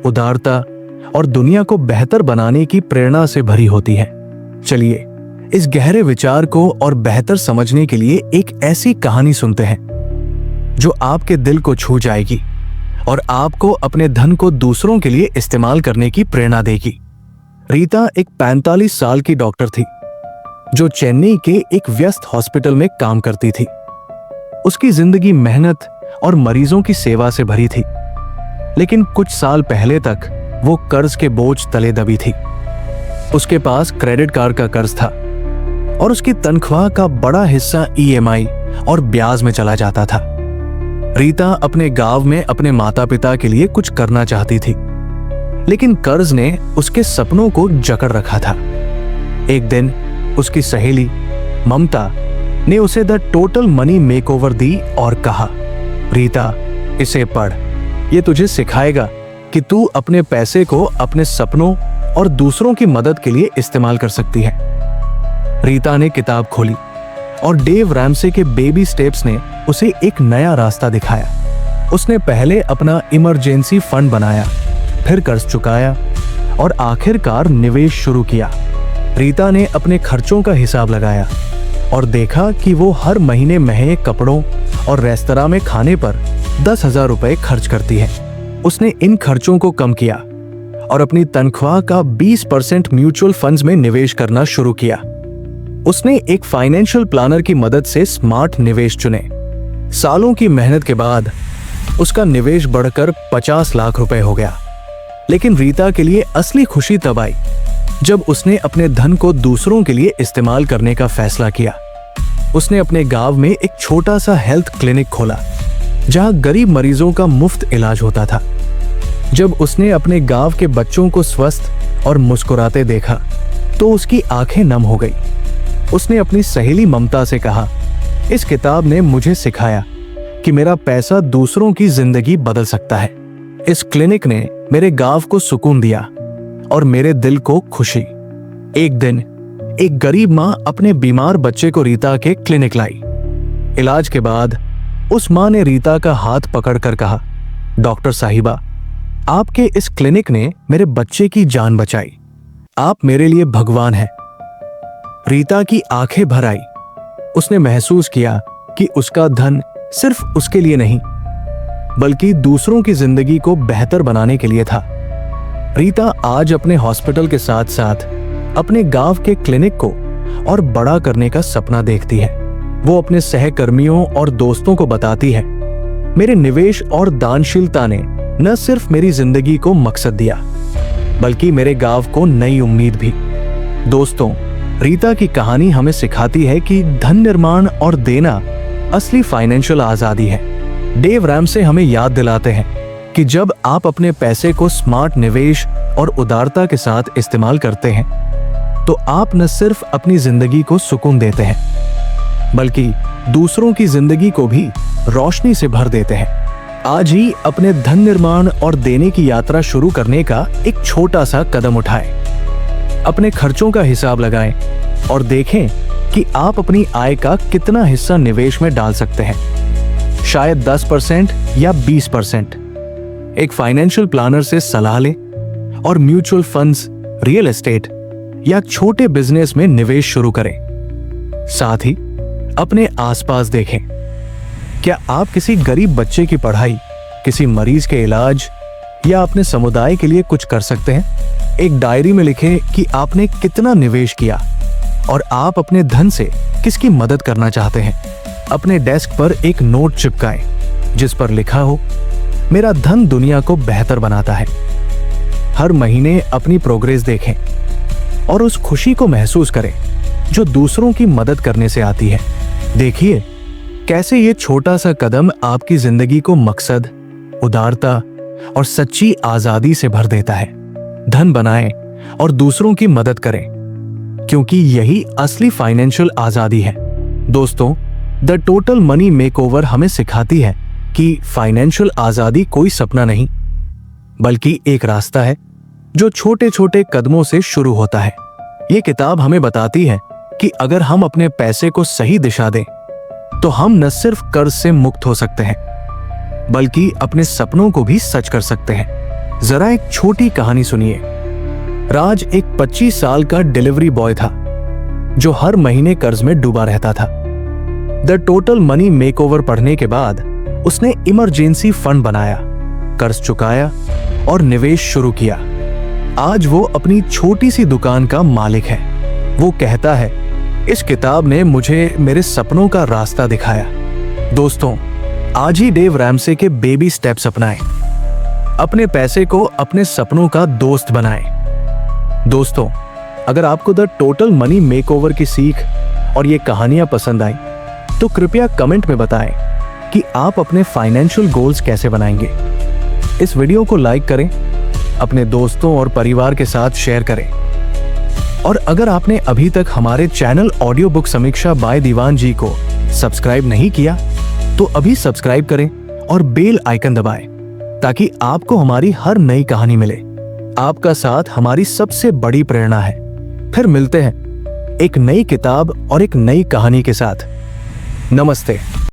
उदारता और दुनिया को बेहतर बनाने की प्रेरणा से भरी होती है। चलिए इस गहरे विचार को और बेहतर समझने के लिए एक ऐसी कहानी सुनते हैं जो आपके दिल को छू जाएगी और आपको अपने धन को दूसरों के लिए इस्तेमाल करने की प्रेरणा देगी। रीता एक 45 साल की डॉक्टर थी जो चेन्नई के एक व्यस्त हॉस्पिटल में काम करती थी। उसकी जिंदगी मेहनत और मरीजों की सेवा से भरी थी, लेकिन कुछ साल पहले तक वो कर्ज के बोझ तले दबी थी। उसके पास क्रेडिट कार्ड का कर्ज था और उसकी तनख्वाह का बड़ा हिस्सा ईएमआई और ब्याज में चला जाता था। रीता अपने गांव में अपने माता पिता के लिए कुछ करना चाहती थी, लेकिन कर्ज ने उसके सपनों को जकड़ रखा था। एक दिन उसकी सहेली ममता ने उसे द टोटल मनी मेकओवर दी और कहा, रीता, इसे पढ़, ये तुझे सिखाएगा कि तू अपने पैसे को अपने सपनों और दूसरों की मदद के लिए इस्तेमाल कर सकती है। रीता ने किताब खोली और डेव रैमसे के बेबी स्टेप्स ने उसे एक नया रास्ता दिखाया। उसने पहले अपना इमरजेंसी फंड बनाया, फिर कर्ज चुकाया और आखिरकार निवेश शुरू किया। रीता ने अपने खर्चों का हिसाब लगाया और देखा कि वो हर महीने महंगे कपड़ों और रेस्तरां में खाने पर 10,000 रुपए खर्च करती है। उसने इन खर्चों को कम किया और अपनी तनख्वाह का 20% म्यूचुअल फंड्स में निवेश करना शुरू किया। उसने एक फाइनेंशियल प्लानर की मदद से स्मार्ट निवेश चुने। सालों की मेहनत के बाद उसका निवेश बढ़कर 50 लाख रुपए हो गया। लेकिन रीता के लिए असली खुशी तब आई जब उसने अपने धन को दूसरों के लिए इस्तेमाल करने का फैसला किया। उसने अपने गांव में एक छोटा सा हेल्थ क्लिनिक खोला जहां गरीब मरीजों का मुफ्त इलाज होता था। जब उसने अपने गांव के बच्चों को स्वस्थ और मुस्कुराते देखा तो उसकी आंखें नम हो गई। उसने अपनी सहेली ममता से कहा, इस किताब ने मुझे सिखाया कि मेरा पैसा दूसरों की जिंदगी बदल सकता है। इस क्लिनिक ने मेरे गांव को सुकून दिया और मेरे दिल को खुशी। एक दिन एक गरीब माँ अपने बीमार बच्चे को रीता के क्लिनिक लाई। इलाज के बाद उस माँ ने रीता का हाथ पकड़कर कहा, डॉक्टर साहिबा, आपके इस क्लिनिक ने मेरे बच्चे की जान बचाई। आप मेरे लिए भगवान हैं। रीता की आंखें भर आई। उसने महसूस किया कि उसका धन सिर्फ उसके लिए नहीं, बल्कि दूसरों की जिंदगी को बेहतर बनाने के लिए था। रीता आज अपने हॉस्पिटल के साथ साथ अपने गांव के क्लिनिक को और बड़ा करने का सपना देखती है। वो अपने सहकर्मियों और दोस्तों को बताती है, मेरे निवेश और दानशीलता ने न सिर्फ मेरी जिंदगी को मकसद दिया, बल्कि मेरे गांव को नई उम्मीद भी। दोस्तों, रीता की कहानी हमें सिखाती है कि धन निर्माण और देना असली फाइनेंशियल आजादी है। डेव रैमसे हमें याद दिलाते हैं कि जब आप अपने पैसे को स्मार्ट निवेश और उदारता के साथ इस्तेमाल करते हैं तो आप न सिर्फ अपनी जिंदगी को सुकून देते हैं बल्कि दूसरों की जिंदगी को भी रोशनी से भर देते हैं। आज ही अपने धन निर्माण और देने की यात्रा शुरू करने का एक छोटा सा कदम उठाएं। अपने खर्चों का हिसाब लगाएं और देखें कि आप अपनी आय का कितना हिस्सा निवेश में डाल सकते हैं। शायद 10% या 20%। एक फाइनेंशियल प्लानर से सलाह लें और म्यूचुअल फंड्स, रियल एस्टेट या छोटे बिजनेस में निवेश शुरू करें। साथ ही अपने आसपास देखें, क्या आप किसी गरीब बच्चे की पढ़ाई, किसी मरीज के इलाज या अपने समुदाय के लिए कुछ कर सकते हैं। एक डायरी में लिखें कि आपने कितना निवेश किया और आप अपने धन से किसकी मदद करना चाहते हैं। अपने डेस्क पर एक नोट चिपकाएं जिस पर लिखा हो, मेरा धन दुनिया को बेहतर बनाता है। हर महीने अपनी प्रोग्रेस देखें और उस खुशी को महसूस करें जो दूसरों की मदद करने से आती है। देखिए कैसे ये छोटा सा कदम आपकी जिंदगी को मकसद, उदारता और सच्ची आजादी से भर देता है। धन बनाएं और दूसरों की मदद करें, क्योंकि यही असली फाइनेंशियल आजादी है। दोस्तों, द टोटल मनी मेकओवर हमें सिखाती है कि फाइनेंशियल आजादी कोई सपना नहीं बल्कि एक रास्ता है जो छोटे छोटे कदमों से शुरू होता है। ये किताब हमें बताती है कि अगर हम अपने पैसे को सही दिशा दें तो हम न सिर्फ कर्ज से मुक्त हो सकते हैं बल्कि अपने सपनों को भी सच कर सकते हैं। जरा एक छोटी कहानी सुनिए। राज एक 25 साल का डिलीवरी बॉय था जो हर महीने कर्ज में डूबा रहता था। द टोटल मनी मेकओवर पढ़ने के बाद उसने इमरजेंसी फंड बनाया, कर्ज चुकाया और निवेश शुरू किया। आज वो अपनी छोटी सी दुकान का मालिक है। वो कहता है, इस किताब ने मुझे मेरे सपनों का रास्ता दिखाया। दोस्तों, आज ही डेव रैमसे के बेबी स्टेप्स अपनाएं। अपने पैसे को अपने सपनों का दोस्त बनाएं। दोस्तों, अगर आपको द टोटल मनी मेकओवर की सीख और ये कहानियां पसंद आई तो कृपया कमेंट में बताएं कि आप अपने फाइनेंशियल गोल्स कैसे बनाएंगे। इस वीडियो को लाइक करें, अपने दोस्तों और परिवार के साथ शेयर करें और अगर आपने अभी तक हमारे चैनल ऑडियो बुक समीक्षा बाय दीवान जी को सब्सक्राइब नहीं किया तो अभी सब्सक्राइब करें और बेल आइकन दबाएं ताकि आपको हमारी हर नई कहानी मिले। आपका साथ हमारी सबसे बड़ी प्रेरणा है। फिर मिलते हैं एक नई किताब और एक नई कहानी के साथ। नमस्ते।